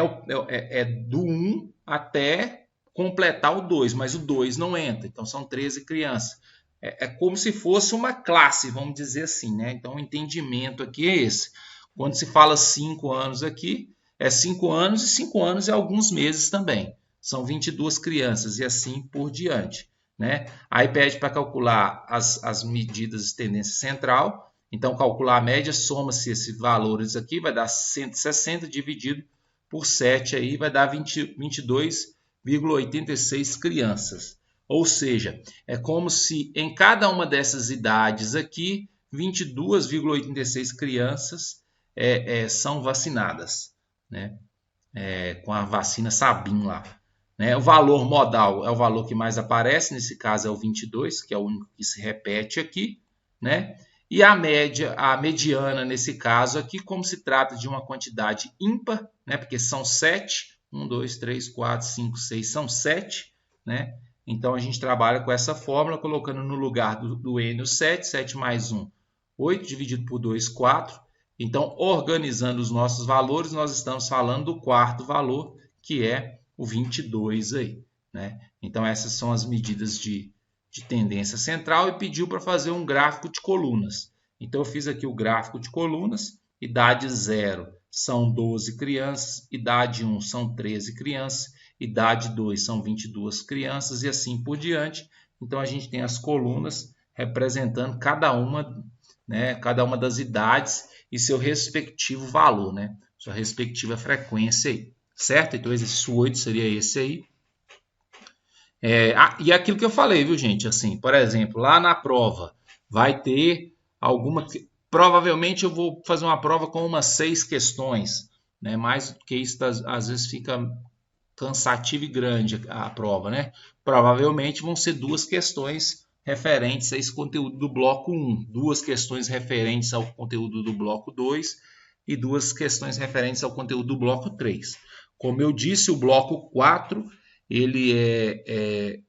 é do 1 até completar o 2, mas o 2 não entra. Então, são 13 crianças. É como se fosse uma classe, vamos dizer assim, né? Então, o entendimento aqui é esse. Quando se fala 5 anos aqui, é 5 anos e 5 anos e alguns meses também. São 22 crianças e assim por diante, né? Aí pede para calcular as medidas de tendência central. Então, calcular a média, soma-se esses valores aqui, vai dar 160 dividido por 7, aí vai dar 22,86 crianças. Ou seja, é como se em cada uma dessas idades aqui, 22,86 crianças são vacinadas, né? Com a vacina Sabin lá. Né? O valor modal é o valor que mais aparece, nesse caso é o 22, que é o único que se repete aqui, né? E a média, a mediana nesse caso aqui, como se trata de uma quantidade ímpar, né? Porque são 7, 1, 2, 3, 4, 5, 6, são 7, né? Então a gente trabalha com essa fórmula, colocando no lugar do N o 7, 7 mais 1, 8, dividido por 2, 4. Então, organizando os nossos valores, nós estamos falando do quarto valor, que é o 22 aí, né? Então, essas são as medidas de tendência central e pediu para fazer um gráfico de colunas. Então, eu fiz aqui o gráfico de colunas. Idade 0 são 12 crianças, idade 1 são 13 crianças, idade 2 são 22 crianças e assim por diante. Então, a gente tem as colunas representando cada uma, né, cada uma das idades e seu respectivo valor, né? Sua respectiva frequência aí, certo? Então, o exercício 8 seria esse aí. E aquilo que eu falei, viu, gente? Assim, por exemplo, lá na prova vai ter alguma. Provavelmente eu vou fazer uma prova com umas 6 questões, né? Mais do que isso, às vezes fica cansativo e grande a prova, né? Provavelmente vão ser 2 questões referentes a esse conteúdo do bloco 1, 2 questões referentes ao conteúdo do bloco 2 e 2 questões referentes ao conteúdo do bloco 3. Como eu disse, o bloco 4 ele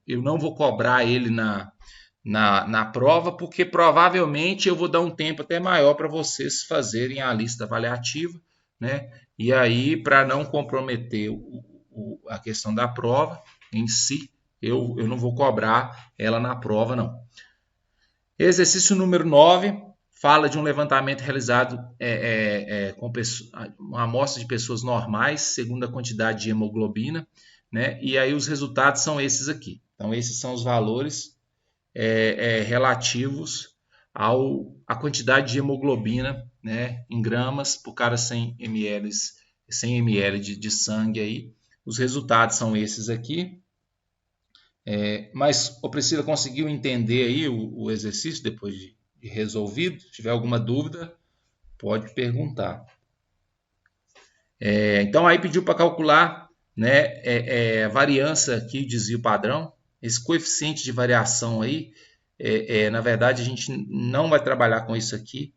eu não vou cobrar ele na prova, porque provavelmente eu vou dar um tempo até maior para vocês fazerem a lista avaliativa, né? E aí, para não comprometer a questão da prova em si, eu não vou cobrar ela na prova, não. Exercício número 9 fala de um levantamento realizado com uma amostra de pessoas normais, segundo a quantidade de hemoglobina, né? E aí os resultados são esses aqui. Então, esses são os valores relativos à quantidade de hemoglobina, né, em gramas por cada 100 ml, 100 ml de sangue aí. Os resultados são esses aqui. Mas o Priscila conseguiu entender aí o exercício depois de resolvido? Se tiver alguma dúvida, pode perguntar. Então, aí pediu para calcular, né, a variância aqui, desvio padrão. Esse coeficiente de variação aí, na verdade, a gente não vai trabalhar com isso aqui.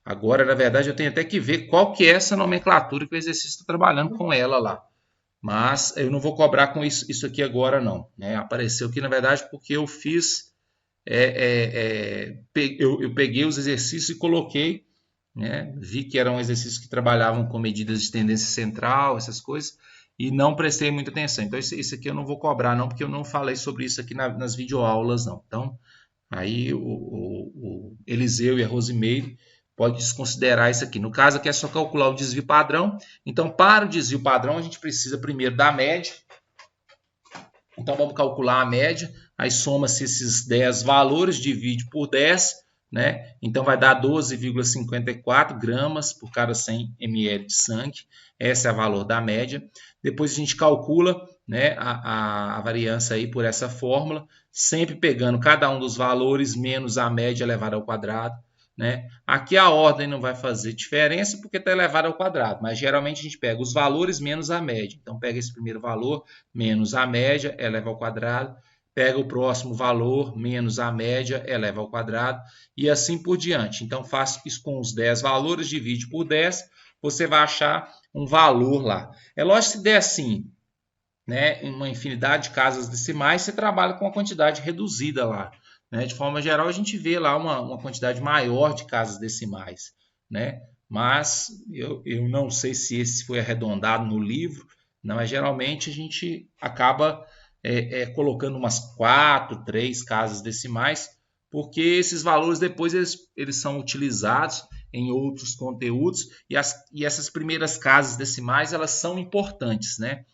Agora, na verdade, eu tenho até que ver qual que é essa nomenclatura que o exercício está trabalhando com ela lá. Mas eu não vou cobrar com isso aqui agora, não. Né? Apareceu aqui, na verdade, porque eu fiz... eu peguei os exercícios e coloquei, né? Vi que eram exercícios que trabalhavam com medidas de tendência central, essas coisas, e não prestei muita atenção. Então, isso aqui eu não vou cobrar, não, porque eu não falei sobre isso aqui nas videoaulas, não. Então, aí o Eliseu e a Rosimeire pode desconsiderar isso aqui. No caso aqui é só calcular o desvio padrão. Então, para o desvio padrão, a gente precisa primeiro da média. Então, vamos calcular a média. Aí soma-se esses 10 valores, divide por 10, né? Então, vai dar 12,54 gramas por cada 100 ml de sangue. Esse é o valor da média. Depois a gente calcula, né, a variância aí por essa fórmula, sempre pegando cada um dos valores menos a média elevada ao quadrado. Né? Aqui a ordem não vai fazer diferença porque está elevado ao quadrado, mas geralmente a gente pega os valores menos a média. Então, pega esse primeiro valor menos a média, eleva ao quadrado. Pega o próximo valor menos a média, eleva ao quadrado. E assim por diante. Então, faço isso com os 10 valores, divide por 10. Você vai achar um valor lá. É lógico que se der assim, né, uma infinidade de casas decimais, você trabalha com uma quantidade reduzida lá. Né? De forma geral, a gente vê lá uma quantidade maior de casas decimais. Né? Mas eu não sei se esse foi arredondado no livro, não, mas geralmente a gente acaba colocando umas 4, 3 casas decimais, porque esses valores depois eles são utilizados em outros conteúdos e essas primeiras casas decimais elas são importantes, né?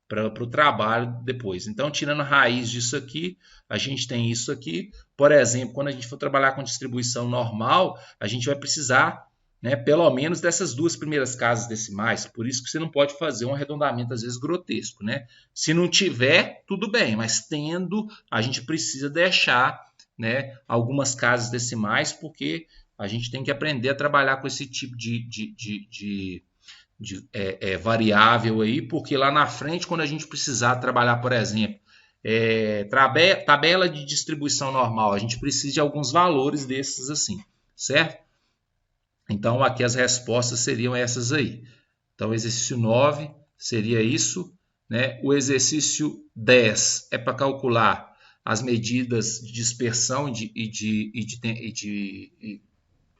Para o trabalho depois. Então, tirando a raiz disso aqui, a gente tem isso aqui. Por exemplo, quando a gente for trabalhar com distribuição normal, a gente vai precisar, né, pelo menos dessas duas primeiras casas decimais. Por isso que você não pode fazer um arredondamento, às vezes, grotesco. Né? Se não tiver, tudo bem, mas tendo, a gente precisa deixar, né, algumas casas decimais, porque a gente tem que aprender a trabalhar com esse tipo de variável aí, porque lá na frente, quando a gente precisar trabalhar, por exemplo, tabela de distribuição normal, a gente precisa de alguns valores desses assim, certo? Então, aqui as respostas seriam essas aí. Então, o exercício 9 seria isso, né? O exercício 10 é para calcular as medidas de dispersão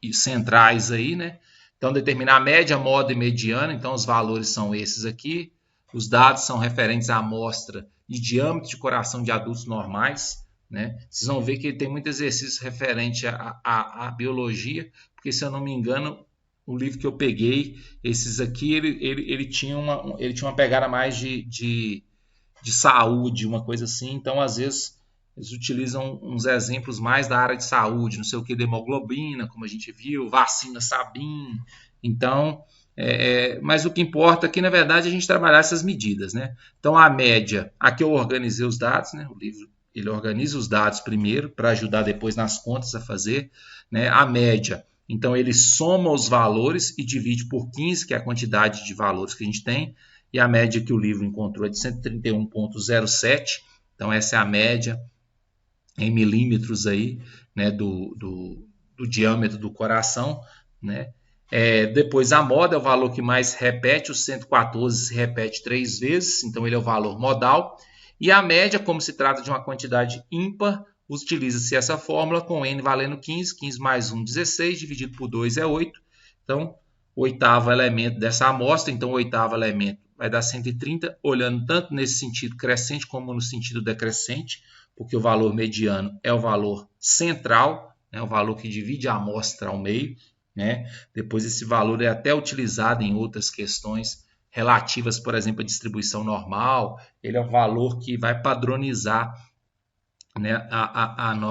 e centrais aí, né? Então, determinar a média, moda e mediana. Então, os valores são esses aqui. Os dados são referentes à amostra e diâmetro de coração de adultos normais. Né? Vocês vão ver que tem muito exercício referente à biologia, porque, se eu não me engano, o livro que eu peguei, esses aqui, ele tinha uma pegada mais de saúde, uma coisa assim. Então, às vezes, eles utilizam uns exemplos mais da área de saúde, não sei o que, de hemoglobina, como a gente viu, vacina Sabin. Então, mas o que importa aqui, na verdade, é a gente trabalhar essas medidas. Né? Então, a média, aqui eu organizei os dados, né? O livro ele organiza os dados primeiro, para ajudar depois nas contas a fazer. Né? A média, então, ele soma os valores e divide por 15, que é a quantidade de valores que a gente tem. E a média que o livro encontrou é de 131,07. Então, essa é a média em milímetros aí, né, do diâmetro do coração. Né? Depois, a moda é o valor que mais repete, o 114 se repete 3 vezes, então ele é o valor modal. E a média, como se trata de uma quantidade ímpar, utiliza-se essa fórmula com n valendo 15, 15 mais 1, 16, dividido por 2 é 8. Então, o oitavo elemento dessa amostra, então o oitavo elemento vai dar 130, olhando tanto nesse sentido crescente como no sentido decrescente, porque o valor mediano é o valor central, né, o valor que divide a amostra ao meio. Né? Depois esse valor é até utilizado em outras questões relativas, por exemplo, à distribuição normal. Ele é um valor que vai padronizar, né,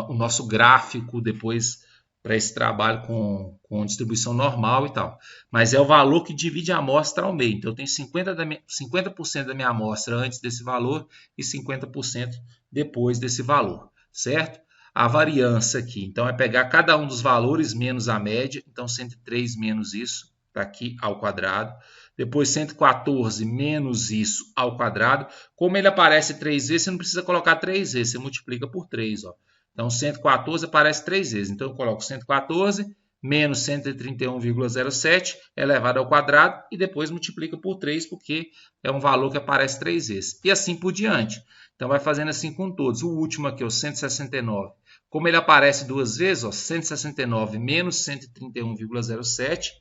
o nosso gráfico depois para esse trabalho com distribuição normal e tal. Mas é o valor que divide a amostra ao meio. Então, eu tenho 50% da minha amostra antes desse valor e 50% depois desse valor, certo? A variância aqui, então, é pegar cada um dos valores menos a média. Então, 103 menos isso, está aqui ao quadrado. Depois 114 menos isso ao quadrado. Como ele aparece 3 vezes, você não precisa colocar 3 vezes, você multiplica por 3. Ó. Então, 114 aparece 3 vezes. Então, eu coloco 114 menos 131,07 elevado ao quadrado e depois multiplica por 3, porque é um valor que aparece 3 vezes. E assim por diante. Então, vai fazendo assim com todos. O último aqui, o 169. Como ele aparece duas vezes, ó, 169 menos 131,07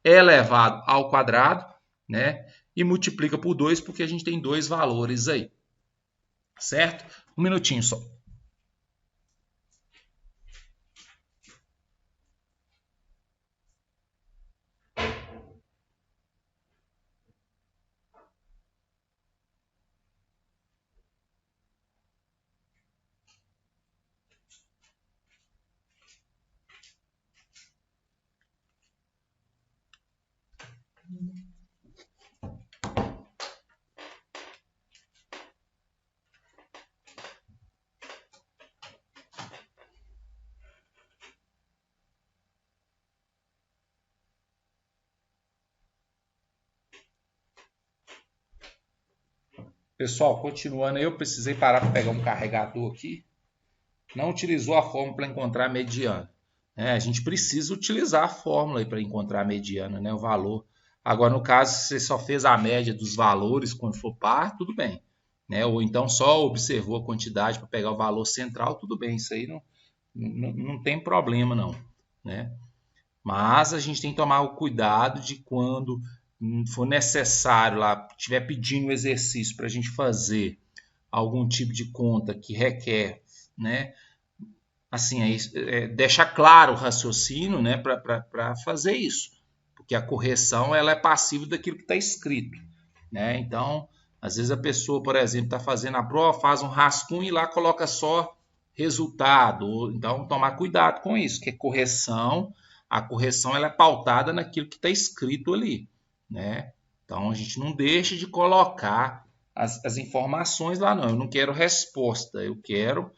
é elevado ao quadrado, né? E multiplica por 2, porque a gente tem dois valores aí. Certo? Um minutinho só. Pessoal, continuando aí, eu precisei parar para pegar um carregador aqui. Não utilizou a fórmula para encontrar a mediana. A gente precisa utilizar a fórmula para encontrar a mediana, né, o valor. Agora, no caso, se você só fez a média dos valores quando for par, tudo bem. Né? Ou então só observou a quantidade para pegar o valor central, tudo bem. Isso aí não tem problema, não. Né? Mas a gente tem que tomar o cuidado de quando for necessário, lá estiver pedindo o exercício para a gente fazer algum tipo de conta que requer, né, assim, deixar claro o raciocínio, né, para fazer isso, porque a correção ela é passiva daquilo que está escrito, né? Então, às vezes a pessoa, por exemplo, está fazendo a prova, faz um rascunho e lá coloca só resultado. Então, tomar cuidado com isso, que a correção ela é pautada naquilo que está escrito ali, né? Então, a gente não deixa de colocar as informações lá, não. Eu não quero resposta, eu quero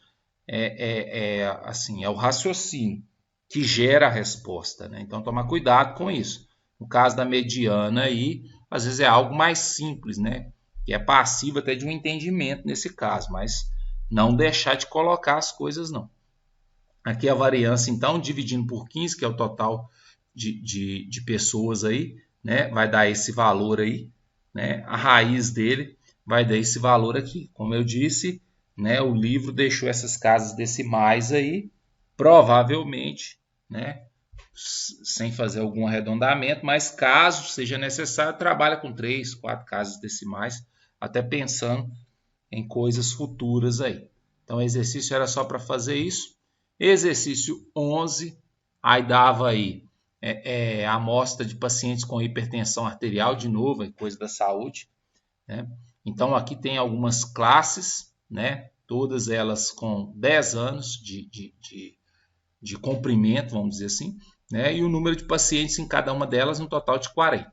assim, é o raciocínio que gera a resposta, né? Então, tomar cuidado com isso. No caso da mediana aí, às vezes é algo mais simples, né? Que é passivo até de um entendimento nesse caso, mas não deixar de colocar as coisas, não. Aqui a variância, então, dividindo por 15, que é o total de pessoas aí, né? Vai dar esse valor aí, né? A raiz dele vai dar esse valor aqui. Como eu disse, né? O livro deixou essas casas decimais aí, provavelmente, né? Sem fazer algum arredondamento, mas caso seja necessário, trabalha com 3, 4 casas decimais, até pensando em coisas futuras aí. Então, o exercício era só para fazer isso. Exercício 11, aí dava aí a amostra de pacientes com hipertensão arterial, de novo, é coisa da saúde. Né? Então, aqui tem algumas classes, né? Todas elas com 10 anos de comprimento, vamos dizer assim, né? E o número de pacientes em cada uma delas, um total de 40.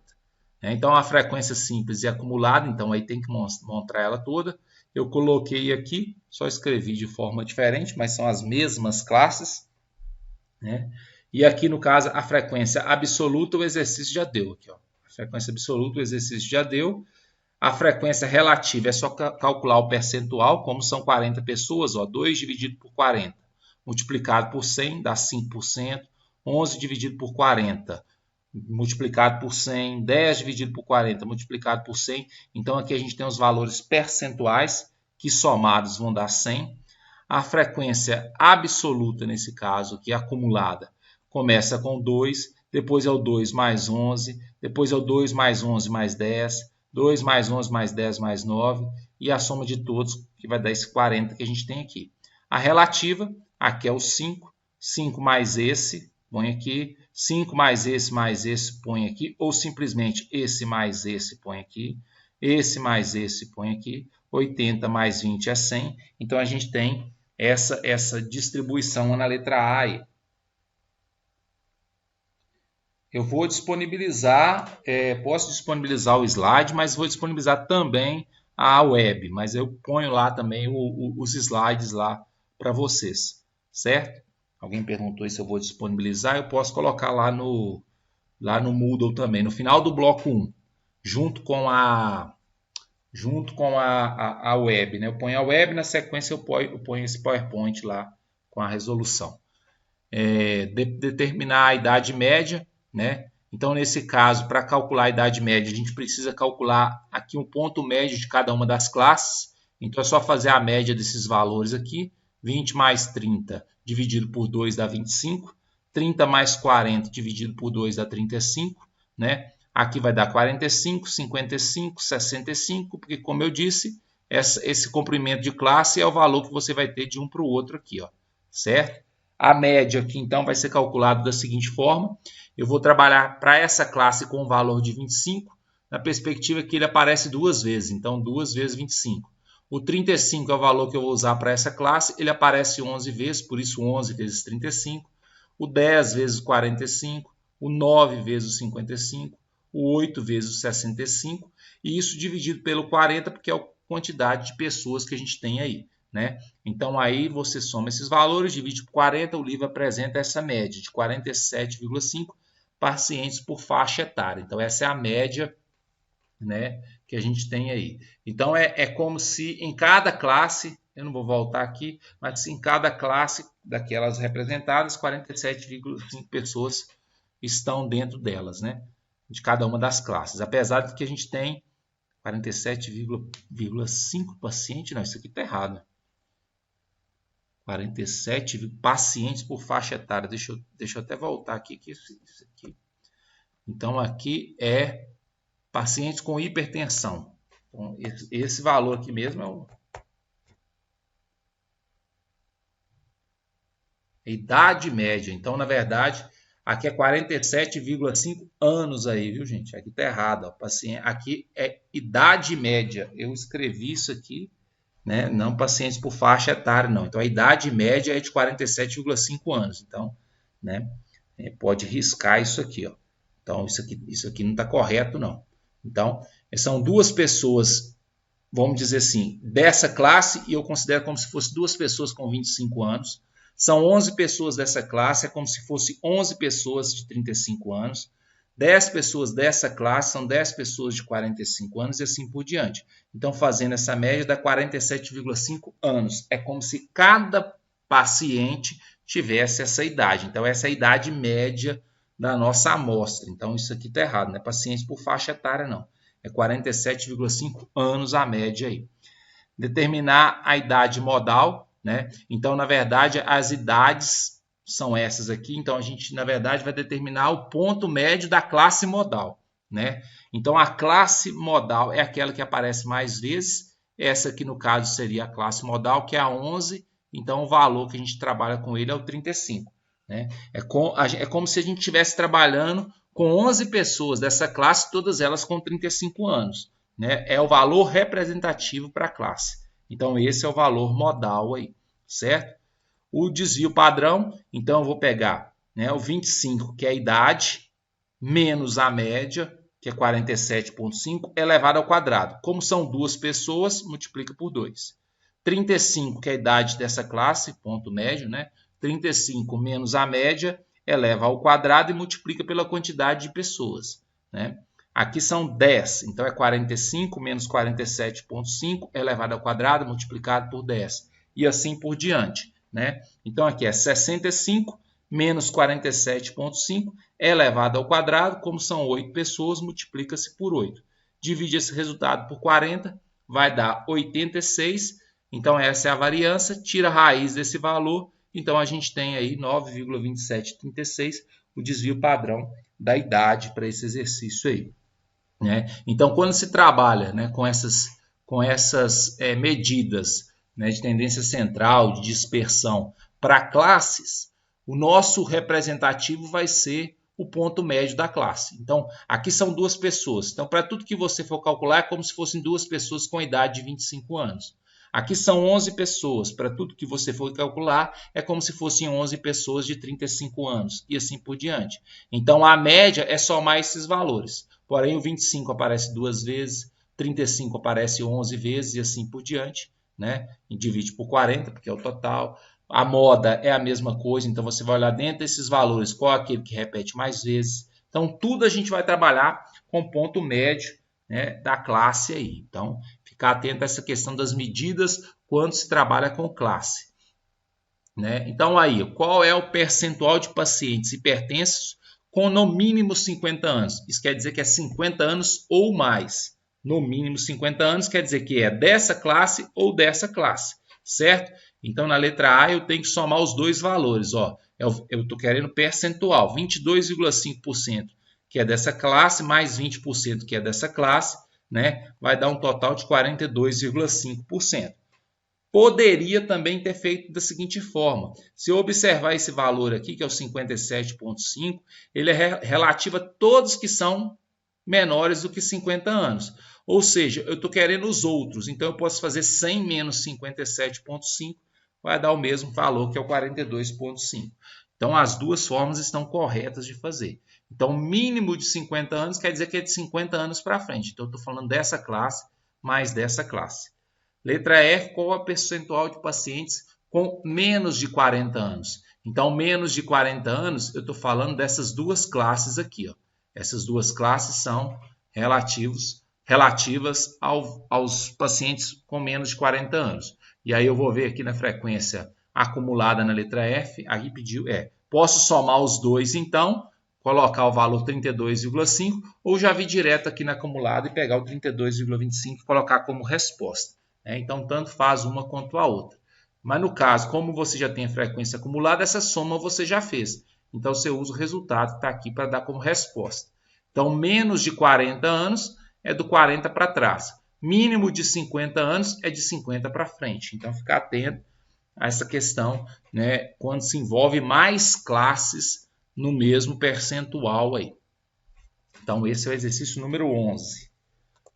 Então, a frequência simples e acumulada, então aí tem que mostrar ela toda. Eu coloquei aqui, só escrevi de forma diferente, mas são as mesmas classes. Né? E aqui, no caso, a frequência absoluta, o exercício já deu. Aqui, ó. A frequência absoluta, o exercício já deu. A frequência relativa é só calcular o percentual, como são 40 pessoas, ó, 2 dividido por 40, multiplicado por 100 dá 5%, 11 dividido por 40, multiplicado por 100, 10 dividido por 40, multiplicado por 100. Então, aqui a gente tem os valores percentuais, que somados vão dar 100. A frequência absoluta, nesse caso aqui, acumulada, começa com 2, depois é o 2 mais 11, depois é o 2 mais 11 mais 10, 2 mais 11 mais 10 mais 9, e a soma de todos, que vai dar esse 40 que a gente tem aqui. A relativa, aqui é o 5, 5 mais esse, põe aqui, 5 mais esse, põe aqui, ou simplesmente esse mais esse, põe aqui, esse mais esse, põe aqui, 80 mais 20 é 100, então a gente tem essa distribuição na letra A aí. Eu vou disponibilizar, posso disponibilizar o slide, mas vou disponibilizar também a web, mas eu ponho lá também os slides lá para vocês, certo? Alguém perguntou se eu vou disponibilizar, eu posso colocar lá no Moodle também, no final do bloco 1, junto com a web, né? Eu ponho a web, na sequência eu ponho esse PowerPoint lá com a resolução. determinar a idade média, né? Então, nesse caso, para calcular a idade média, a gente precisa calcular aqui um ponto médio de cada uma das classes. Então, é só fazer a média desses valores aqui. 20 mais 30 dividido por 2 dá 25. 30 mais 40 dividido por 2 dá 35, né? Aqui vai dar 45, 55, 65, porque, como eu disse, esse comprimento de classe é o valor que você vai ter de um para o outro aqui, ó, certo? A média aqui, então, vai ser calculada da seguinte forma. Eu vou trabalhar para essa classe com o valor de 25, na perspectiva que ele aparece duas vezes. Então, 2 vezes 25. O 35 é o valor que eu vou usar para essa classe. Ele aparece 11 vezes, por isso 11 vezes 35. O 10 vezes o 45. O 9 vezes o 55. O 8 vezes o 65. E isso dividido pelo 40, porque é a quantidade de pessoas que a gente tem aí, né? Então, aí você soma esses valores, divide por 40, o livro apresenta essa média de 47,5 pacientes por faixa etária. Então, essa é a média, né, que a gente tem aí. Então, é como se em cada classe, eu não vou voltar aqui, mas se em cada classe daquelas representadas, 47,5 pessoas estão dentro delas, né? De cada uma das classes. Apesar de que a gente tem 47,5 pacientes, não, isso aqui está errado. 47 pacientes por faixa etária. Deixa eu até voltar aqui, isso aqui. Então, aqui é pacientes com hipertensão. Então, esse valor aqui mesmo é a idade média. Então, na verdade, aqui é 47,5 anos aí, viu, gente? Aqui tá errado. Ó. Paciente, aqui é idade média. Eu escrevi isso aqui, né? Não pacientes por faixa etária, não. Então, a idade média é de 47,5 anos. Então, né? Pode riscar isso aqui, ó. Então, isso aqui não está correto, não. Então, são duas pessoas, vamos dizer assim, dessa classe, e eu considero como se fosse duas pessoas com 25 anos. São 11 pessoas dessa classe, é como se fosse 11 pessoas de 35 anos. 10 pessoas dessa classe são 10 pessoas de 45 anos e assim por diante. Então, fazendo essa média, dá 47,5 anos. É como se cada paciente tivesse essa idade. Então, essa é a idade média da nossa amostra. Então, isso aqui está errado, não é pacientes por faixa etária, não. É 47,5 anos a média aí. Determinar a idade modal, né? Então, na verdade, as idades são essas aqui. Então, a gente, na verdade, vai determinar o ponto médio da classe modal, né? Então, a classe modal é aquela que aparece mais vezes. Essa aqui, no caso, seria a classe modal, que é a 11. Então, o valor que a gente trabalha com ele é o 35. Né? É como se a gente estivesse trabalhando com 11 pessoas dessa classe, todas elas com 35 anos. Né? É o valor representativo para a classe. Então, esse é o valor modal aí, certo? O desvio padrão, então eu vou pegar, né, o 25, que é a idade, menos a média, que é 47,5, elevado ao quadrado. Como são duas pessoas, multiplica por 2. 35, que é a idade dessa classe, ponto médio, né? 35 menos a média, eleva ao quadrado e multiplica pela quantidade de pessoas, né? Aqui são 10, então é 45 menos 47,5 elevado ao quadrado multiplicado por 10. E assim por diante, né? Então aqui é 65 menos 47,5 elevado ao quadrado, como são 8 pessoas, multiplica-se por 8. Divide esse resultado por 40, vai dar 86. Então essa é a variância, tira a raiz desse valor, então a gente tem aí 9,2736, o desvio padrão da idade para esse exercício aí. Né? Então, quando se trabalha, né, com essas medidas, né, de tendência central, de dispersão para classes, o nosso representativo vai ser o ponto médio da classe. Então, aqui são duas pessoas. Então, para tudo que você for calcular, é como se fossem duas pessoas com idade de 25 anos. Aqui são 11 pessoas. Para tudo que você for calcular, é como se fossem 11 pessoas de 35 anos e assim por diante. Então, a média é somar esses valores. Porém, o 25 aparece duas vezes, 35 aparece 11 vezes e assim por diante, né? E divide por 40, porque é o total. A moda é a mesma coisa, então você vai olhar dentro desses valores qual é aquele que repete mais vezes. Então, tudo a gente vai trabalhar com ponto médio, né, da classe aí. Então, ficar atento a essa questão das medidas quando se trabalha com classe. né? Então, aí, qual é o percentual de pacientes hipertensos com no mínimo 50 anos? Isso quer dizer que é 50 anos ou mais. No mínimo 50 anos quer dizer que é dessa classe ou dessa classe, certo? Então, na letra A, eu tenho que somar os dois valores. Ó. Eu estou querendo percentual, 22,5%, que é dessa classe, mais 20%, que é dessa classe, né? Vai dar um total de 42,5%. Poderia também ter feito da seguinte forma: se eu observar esse valor aqui, que é o 57,5, ele é relativo a todos que são menores do que 50 anos. Ou seja, eu estou querendo os outros, então eu posso fazer 100 menos 57,5, vai dar o mesmo valor, que é o 42,5. Então, as duas formas estão corretas de fazer. Então, mínimo de 50 anos quer dizer que é de 50 anos para frente. Então, eu estou falando dessa classe mais dessa classe. Letra F, qual é o percentual de pacientes com menos de 40 anos? Então, menos de 40 anos, eu estou falando dessas duas classes aqui. Ó. Essas duas classes são relativas aos pacientes com menos de 40 anos. E aí eu vou ver aqui na frequência acumulada na letra F, aí pediu, posso somar os dois então, colocar o valor 32,5, ou já vir direto aqui na acumulada e pegar o 32,25 e colocar como resposta. Então, tanto faz uma quanto a outra. Mas no caso, como você já tem a frequência acumulada, essa soma você já fez. Então, você usa o resultado que está aqui para dar como resposta. Então, menos de 40 anos é do 40 para trás. Mínimo de 50 anos é de 50 para frente. Então, ficar atento a essa questão, né, quando se envolve mais classes no mesmo percentual aí. Então, esse é o exercício número 11.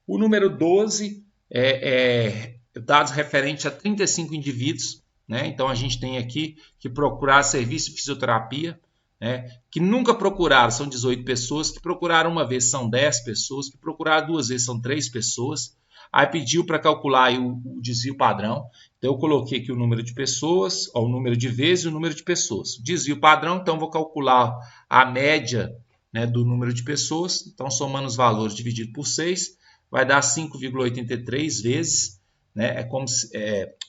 O número 12 é dados referentes a 35 indivíduos, né? Então a gente tem aqui que procurar serviço de fisioterapia, né? Que nunca procuraram, são 18 pessoas, que procuraram uma vez são 10 pessoas, que procuraram duas vezes são 3 pessoas. Aí pediu para calcular aí o desvio padrão. Então eu coloquei aqui o número de pessoas, ó, o número de vezes e o número de pessoas. Desvio padrão, então vou calcular a média, né, do número de pessoas. Então somando os valores dividido por 6, vai dar 5,83 vezes, né? É como se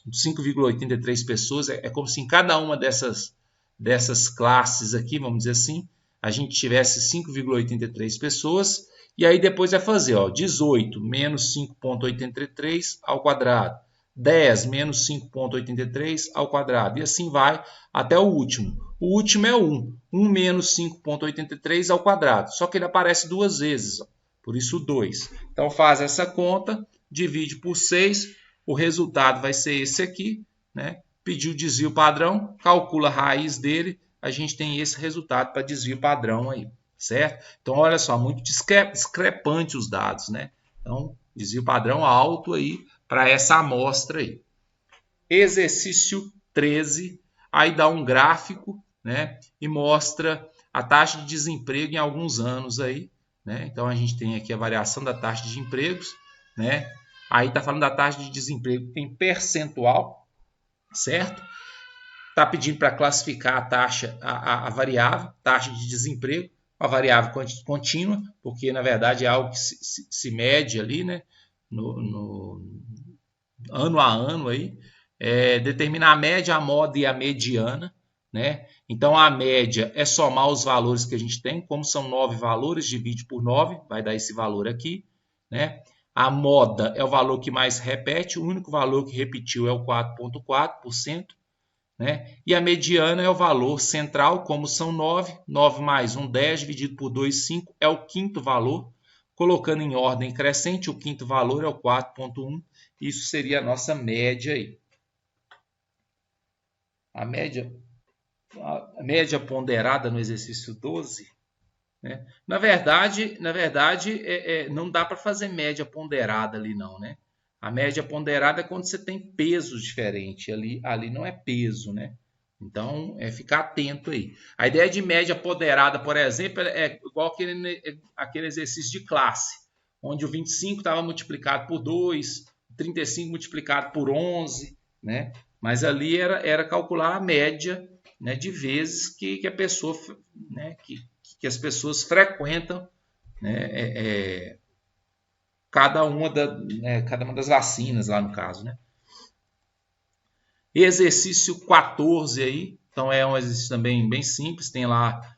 5,83 pessoas, é como se em cada uma dessas classes aqui, vamos dizer assim, a gente tivesse 5,83 pessoas, e aí depois é fazer, ó, 18 menos 5,83 ao quadrado, 10 menos 5,83 ao quadrado, e assim vai até o último. O último é 1, 1 menos 5,83 ao quadrado, só que ele aparece duas vezes, ó. Por isso 2. Então faz essa conta, divide por 6, o resultado vai ser esse aqui, né? Pediu o desvio padrão, calcula a raiz dele, a gente tem esse resultado para desvio padrão aí, certo? Então olha só, muito discrepante os dados, né? Então desvio padrão alto aí para essa amostra aí. Exercício 13, aí dá um gráfico, né? E mostra a taxa de desemprego em alguns anos aí, né? Então a gente tem aqui a variação da taxa de empregos, né? Aí está falando da taxa de desemprego em percentual, certo? Está pedindo para classificar a taxa, a variável, taxa de desemprego, a variável contínua, porque na verdade é algo que se mede ali, né? No ano a ano aí, determinar a média, a moda e a mediana, né? Então a média é somar os valores que a gente tem, como são 9 valores, divide por 9, vai dar esse valor aqui, né? A moda é o valor que mais repete, o único valor que repetiu é o 4,4%, né? E a mediana é o valor central, como são 9, 9 mais 1, 10, dividido por 2, 5, é o quinto valor. Colocando em ordem crescente, o quinto valor é o 4,1, isso seria a nossa média aí. A média ponderada no exercício 12, né? Na verdade não dá para fazer média ponderada ali não, né? A média ponderada é quando você tem pesos diferentes, ali não é peso, né? Então, ficar atento aí. A ideia de média ponderada, por exemplo, é igual aquele exercício de classe, onde o 25 estava multiplicado por 2, 35 multiplicado por 11, né? Mas ali era calcular a média, né, de vezes que a pessoa, né, que as pessoas frequentam, né, cada uma das vacinas lá no caso, né? Exercício 14 aí, então é um exercício também bem simples, tem lá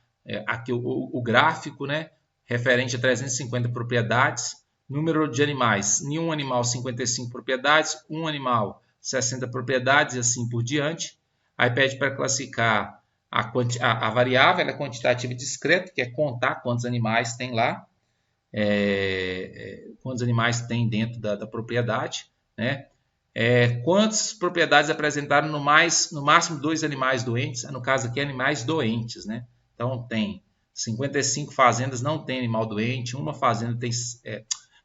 aqui o gráfico, né, referente a 350 propriedades, número de animais, nenhum animal 55 propriedades, um animal 60 propriedades e assim por diante. Aí pede para classificar a variável, a quantitativa discreta, que é contar quantos animais tem lá, quantos animais tem dentro da propriedade, né? Quantas propriedades apresentaram no máximo 2 animais doentes, no caso aqui animais doentes, né? Então tem 55 fazendas não tem animal doente, uma fazenda tem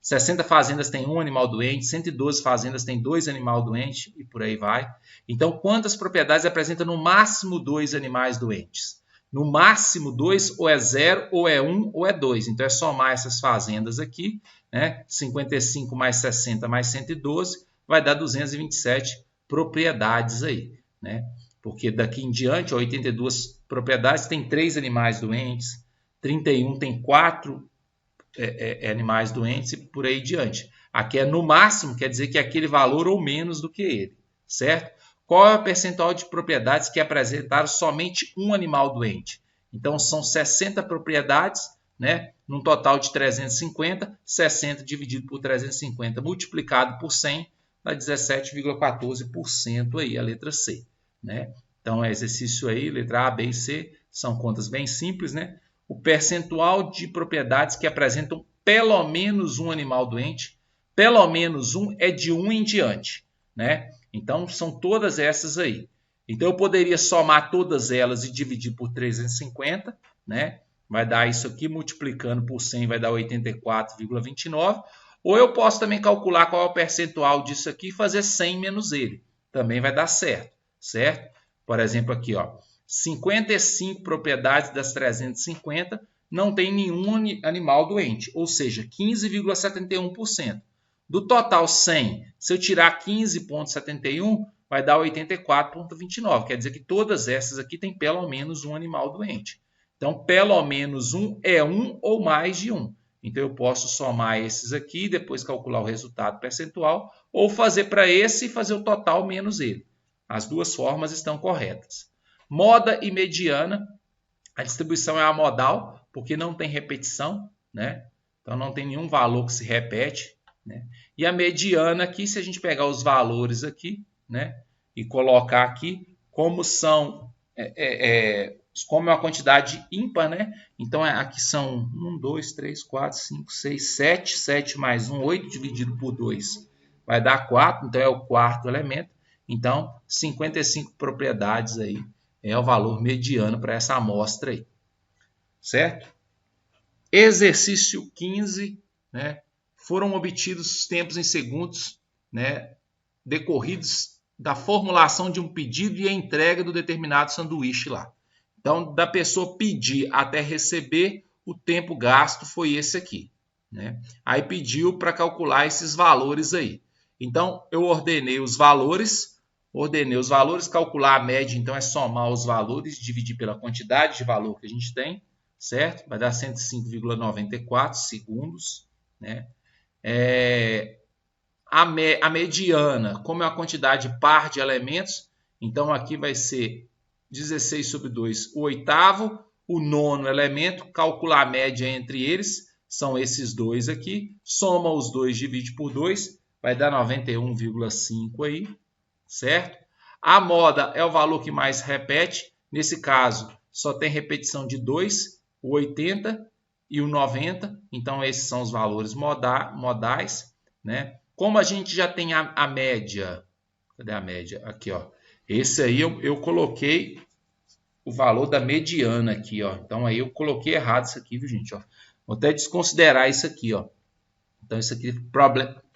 60 fazendas tem um animal doente, 112 fazendas tem 2 animais doentes e por aí vai. Então quantas propriedades apresentam no máximo 2 animais doentes? No máximo 2, ou é 0, ou é 1, ou é 2. Então é somar essas fazendas aqui, né? 55 mais 60 mais 112 vai dar 227 propriedades aí, né? Porque daqui em diante, 82 propriedades tem 3 animais doentes, 31 tem 4 animais doentes e por aí diante. Aqui é no máximo, quer dizer que é aquele valor ou menos do que ele, certo? Qual é o percentual de propriedades que apresentaram somente um animal doente? Então são 60 propriedades, né? Num total de 350, 60 dividido por 350 multiplicado por 100 dá 17,14% aí, a letra C, né? Então é exercício aí, letra A, B e C, são contas bem simples, né? O percentual de propriedades que apresentam pelo menos um animal doente, pelo menos um é de 1 em diante, né? Então são todas essas aí. Então eu poderia somar todas elas e dividir por 350, né? Vai dar isso aqui, multiplicando por 100 vai dar 84,29. Ou eu posso também calcular qual é o percentual disso aqui e fazer 100 menos ele. Também vai dar certo, certo? Por exemplo, aqui, ó, 55 propriedades das 350 não tem nenhum animal doente, ou seja, 15,71%. Do total 100, se eu tirar 15,71, vai dar 84,29. Quer dizer que todas essas aqui têm pelo menos um animal doente. Então, pelo menos um é um ou mais de um. Então, eu posso somar esses aqui e depois calcular o resultado percentual, ou fazer para esse e fazer o total menos ele. As duas formas estão corretas. Moda e mediana, a distribuição é a modal, porque não tem repetição, né? Então, não tem nenhum valor que se repete, né? E a mediana aqui, se a gente pegar os valores aqui, né? E colocar aqui, como são... como é uma quantidade ímpar, né? Então, aqui são 1, 2, 3, 4, 5, 6, 7. 7 mais 1, 8 dividido por 2 vai dar 4. Então, é o quarto elemento. Então, 55 propriedades aí é o valor mediano para essa amostra aí. Certo? Exercício 15, né? Foram obtidos os tempos em segundos, né? Decorridos da formulação de um pedido e a entrega do determinado sanduíche lá. Então, da pessoa pedir até receber, o tempo gasto foi esse aqui, né? Aí pediu para calcular esses valores aí. Então, eu ordenei os valores, calcular a média, então é somar os valores, dividir pela quantidade de valor que a gente tem, certo? Vai dar 105,94 segundos, né? A mediana, como é a quantidade par de elementos, então aqui vai ser 16 sobre 2, o oitavo, o nono elemento, calcular a média entre eles, são esses dois aqui, soma os dois, divide por 2, vai dar 91,5 aí, certo? A moda é o valor que mais repete, nesse caso só tem repetição de 2, o 80 e o 90, então esses são os valores modais, né? Como a gente já tem a média, cadê a média? Aqui, ó. Esse aí eu coloquei o valor da mediana aqui, ó. Então aí eu coloquei errado isso aqui, viu, gente? Ó. Vou até desconsiderar isso aqui, ó. Então isso aqui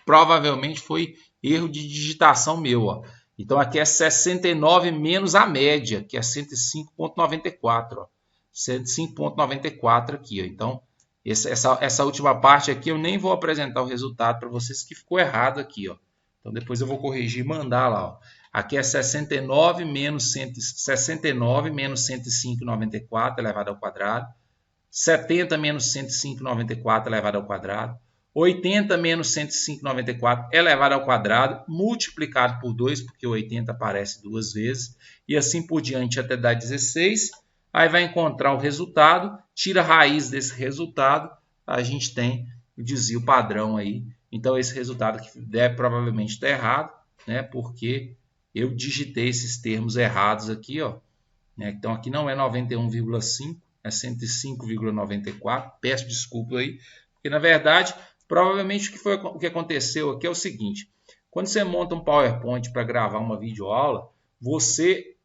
provavelmente foi erro de digitação meu, ó. Então aqui é 69 menos a média, que é 105,94, ó. 105,94 aqui, ó. Então essa última parte aqui eu nem vou apresentar o resultado para vocês, que ficou errado aqui, ó. Então depois eu vou corrigir e mandar lá, ó. Aqui é 69 menos 105,94 elevado ao quadrado. 70 menos 105,94 elevado ao quadrado. 80 menos 105,94 elevado ao quadrado, multiplicado por 2, porque 80 aparece duas vezes, e assim por diante até dar 16. Aí vai encontrar o resultado, tira a raiz desse resultado, a gente tem o desvio padrão aí. Então esse resultado aqui deve provavelmente estar errado, né? Porque eu digitei esses termos errados aqui, ó. Então aqui não é 91,5, é 105,94. Peço desculpa aí, porque na verdade, provavelmente o que aconteceu aqui é o seguinte: quando você monta um PowerPoint para gravar uma videoaula, você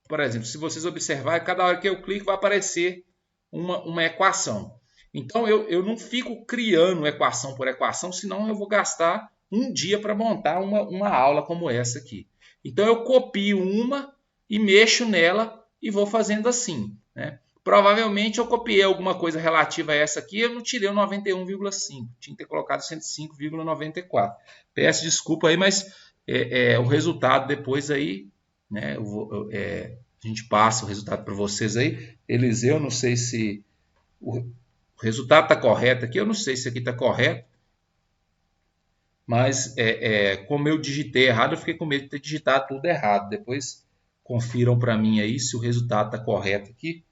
por exemplo, se vocês observarem, cada hora que eu clico vai aparecer uma equação. Então eu não fico criando equação por equação, senão eu vou gastar um dia para montar uma aula como essa aqui. Então eu copio uma e mexo nela e vou fazendo assim, né? Provavelmente eu copiei alguma coisa relativa a essa aqui, eu não tirei o 91,5, tinha que ter colocado 105,94. Peço desculpa aí, mas o resultado depois aí, né? A gente passa o resultado para vocês aí. Eliseu, não sei se o resultado está correto aqui, eu não sei se aqui está correto, mas como eu digitei errado, eu fiquei com medo de ter digitado tudo errado. Depois confiram para mim aí se o resultado está correto aqui.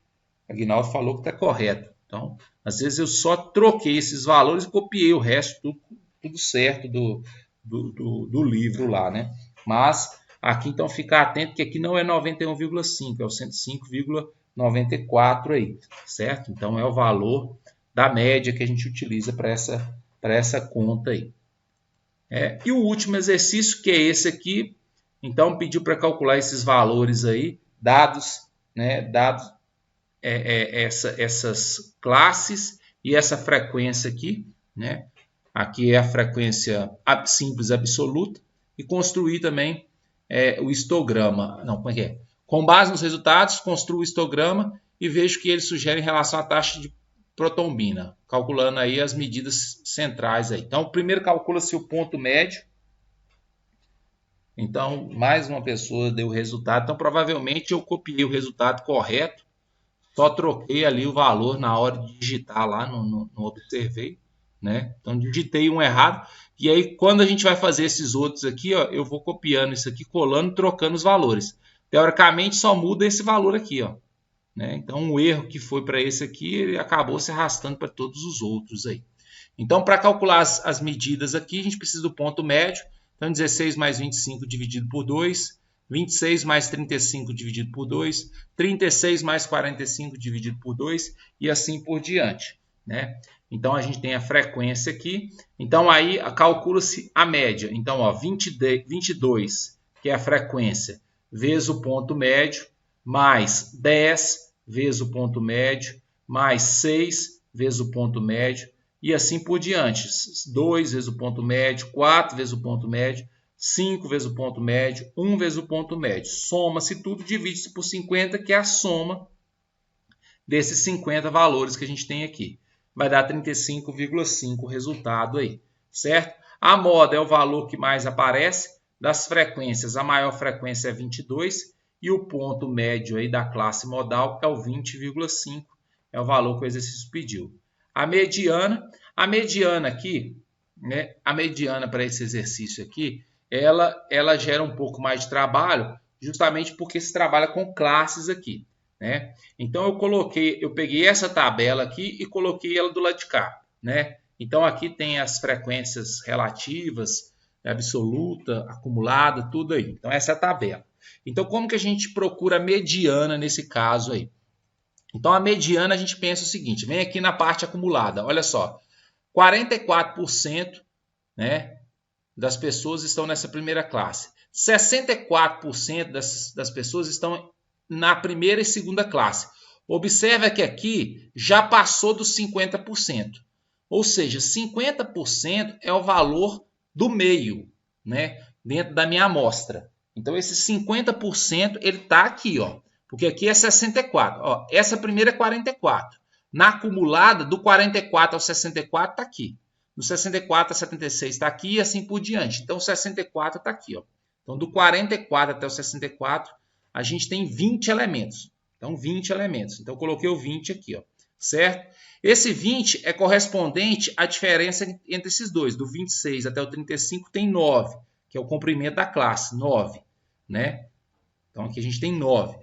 Aguinaldo falou que está correto. Então, às vezes eu só troquei esses valores e copiei o resto, tudo certo do livro lá, né? Mas aqui então ficar atento que aqui não é 91,5, é o 105,94 aí, certo? Então é o valor da média que a gente utiliza para essa conta aí. E o último exercício, que é esse aqui, então pediu para calcular esses valores aí, dados, né? Essas classes e essa frequência aqui, né? Aqui é a frequência simples absoluta, e construir também o histograma. Não, como é que é? Com base nos resultados, construo o histograma e vejo que ele sugere em relação à taxa de protombina, calculando aí as medidas centrais aí. Então, primeiro calcula-se o ponto médio. Então, mais uma pessoa deu o resultado. Então, provavelmente eu copiei o resultado correto, só troquei ali o valor na hora de digitar lá no Observei, né? Então, digitei um errado. E aí, quando a gente vai fazer esses outros aqui, ó, eu vou copiando isso aqui, colando, trocando os valores. Teoricamente, só muda esse valor aqui, ó. Né? Então, o erro que foi para esse aqui, ele acabou se arrastando para todos os outros aí. Então, para calcular as medidas aqui, a gente precisa do ponto médio. Então, 16 mais 25 dividido por 2, 26 mais 35 dividido por 2, 36 mais 45 dividido por 2 e assim por diante, né? Então, a gente tem a frequência aqui. Então, aí calcula-se a média. Então, ó, 22, que é a frequência, vezes o ponto médio, mais 10 vezes o ponto médio, mais 6 vezes o ponto médio, e assim por diante. 2 vezes o ponto médio, 4 vezes o ponto médio, 5 vezes o ponto médio, 1 vezes o ponto médio. Soma-se tudo, divide-se por 50, que é a soma desses 50 valores que a gente tem aqui. Vai dar 35,5 o resultado aí, certo? A moda é o valor que mais aparece. Das frequências, a maior frequência é 22 e o ponto médio aí da classe modal é o 20,5. É o valor que o exercício pediu. A mediana aqui, né? A mediana para esse exercício aqui, ela gera um pouco mais de trabalho, justamente porque se trabalha com classes aqui, né? Então eu peguei essa tabela aqui e coloquei ela do lado de cá, né? Então aqui tem as frequências relativas, absoluta, acumulada, tudo aí. Então essa é a tabela. Então como que a gente procura a mediana nesse caso aí? Então a mediana a gente pensa o seguinte, vem aqui na parte acumulada, olha só, 44%, né, das pessoas estão nessa primeira classe. 64% das pessoas estão na primeira e segunda classe. Observa que aqui já passou dos 50%. Ou seja, 50% é o valor do meio, né, dentro da minha amostra. Então, esse 50% ele está aqui, ó, porque aqui é 64. Ó, essa primeira é 44. Na acumulada, do 44 ao 64 está aqui. Do 64 a 76 está aqui e assim por diante. Então, o 64 está aqui, ó. Então, do 44 até o 64, a gente tem 20 elementos. Então, 20 elementos. Então, eu coloquei o 20 aqui, ó. certo? Esse 20 é correspondente à diferença entre esses dois. Do 26 até o 35 tem 9, que é o comprimento da classe, 9, né? Então aqui a gente tem 9.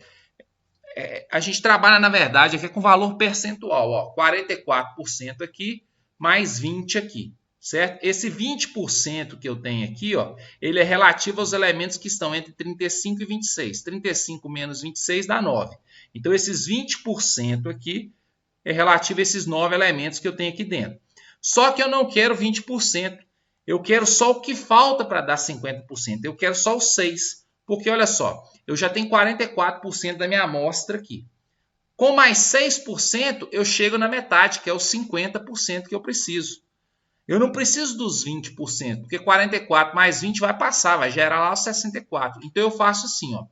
A gente trabalha, na verdade, aqui com valor percentual, ó, 44% aqui, mais 20 aqui, certo? Esse 20% que eu tenho aqui, ó, ele é relativo aos elementos que estão entre 35 e 26. 35 menos 26 dá 9. Então, esses 20% aqui é relativo a esses 9 elementos que eu tenho aqui dentro. Só que eu não quero 20%. Eu quero só o que falta para dar 50%. Eu quero só os 6%. Porque, olha só, eu já tenho 44% da minha amostra aqui. Com mais 6%, eu chego na metade, que é os 50% que eu preciso. Eu não preciso dos 20%, porque 44 mais 20 vai passar, vai gerar lá os 64. Então, eu faço assim, ó,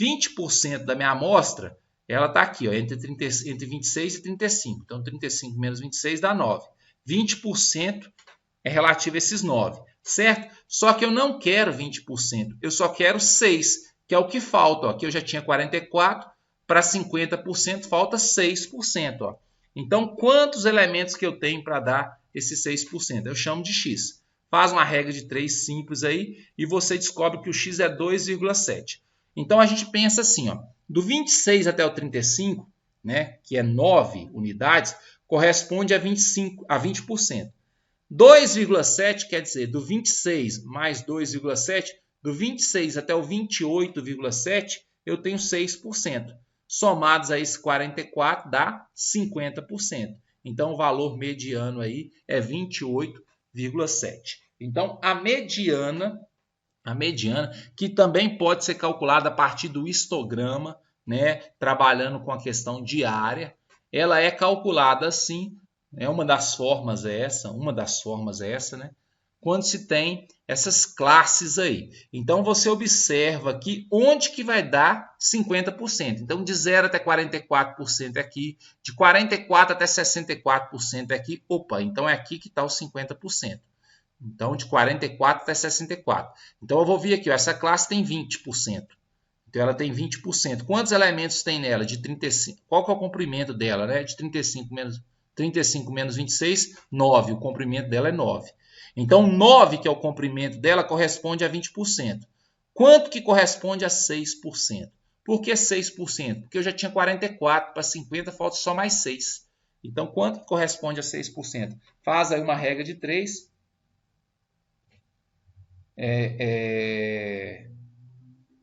20% da minha amostra, ela está aqui, ó, entre 26 e 35. Então, 35 menos 26 dá 9. 20% é relativo a esses 9, certo? Só que eu não quero 20%, eu só quero 6%, que é o que falta. Ó. Aqui eu já tinha 44%, para 50% falta 6%. Ó. Então, quantos elementos que eu tenho para dar esses 6%? Eu chamo de x. Faz uma regra de 3 simples aí e você descobre que o x é 2,7. Então, a gente pensa assim, ó, do 26 até o 35, né, que é 9 unidades, corresponde a 20%. 2,7 quer dizer, do 26 mais 2,7, do 26 até o 28,7, eu tenho 6%. Somados a esse 44, dá 50%. Então, o valor mediano aí é 28,7. Então, a mediana, que também pode ser calculada a partir do histograma, né, trabalhando com a questão diária, ela é calculada assim. Uma das formas é essa, né? Quando se tem essas classes aí. Então, você observa aqui onde que vai dar 50%. Então, de 0 até 44% é aqui, de 44% até 64% é aqui. Opa, então é aqui que está os 50%. Então, de 44% até 64%. Então, eu vou vir aqui, ó, essa classe tem 20%. Então, ela tem 20%. Quantos elementos tem nela? De 35. Qual que é o comprimento dela, né? De 35 menos 26, 9. O comprimento dela é 9. Então, 9, que é o comprimento dela, corresponde a 20%. Quanto que corresponde a 6%? Por que 6%? Porque eu já tinha 44, para 50 falta só mais 6. Então, quanto que corresponde a 6%? Faz aí uma regra de 3.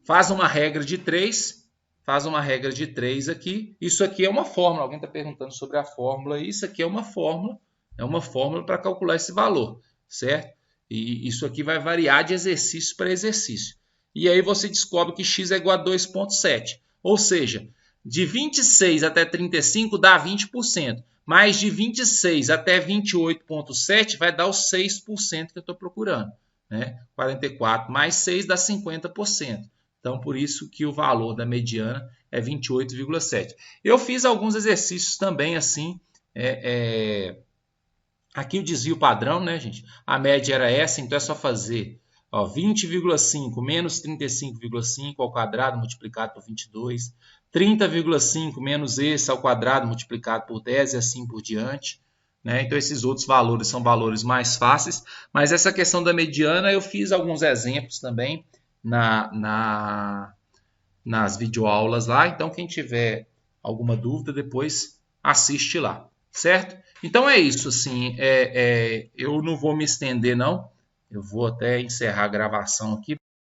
Faz uma regra de 3. Faz uma regra de 3 aqui. Isso aqui é uma fórmula. Alguém está perguntando sobre a fórmula. Isso aqui é uma fórmula. É uma fórmula para calcular esse valor, certo? E isso aqui vai variar de exercício para exercício. E aí você descobre que x é igual a 2,7. Ou seja, de 26 até 35 dá 20%. Mas de 26 até 28,7 vai dar os 6% que eu estou procurando, né? 44 mais 6 dá 50%. Então, por isso que o valor da mediana é 28,7. Eu fiz alguns exercícios também assim. Aqui o desvio padrão, né, gente? A média era essa, então é só fazer 20,5 menos 35,5 ao quadrado multiplicado por 22. 30,5 menos esse ao quadrado multiplicado por 10 e assim por diante. Né? Então, esses outros valores são valores mais fáceis. Mas essa questão da mediana, eu fiz alguns exemplos também nas videoaulas lá. Então, quem tiver alguma dúvida, depois assiste lá, certo? Então, é isso. Assim, eu não vou me estender, não. Eu vou até encerrar a gravação aqui.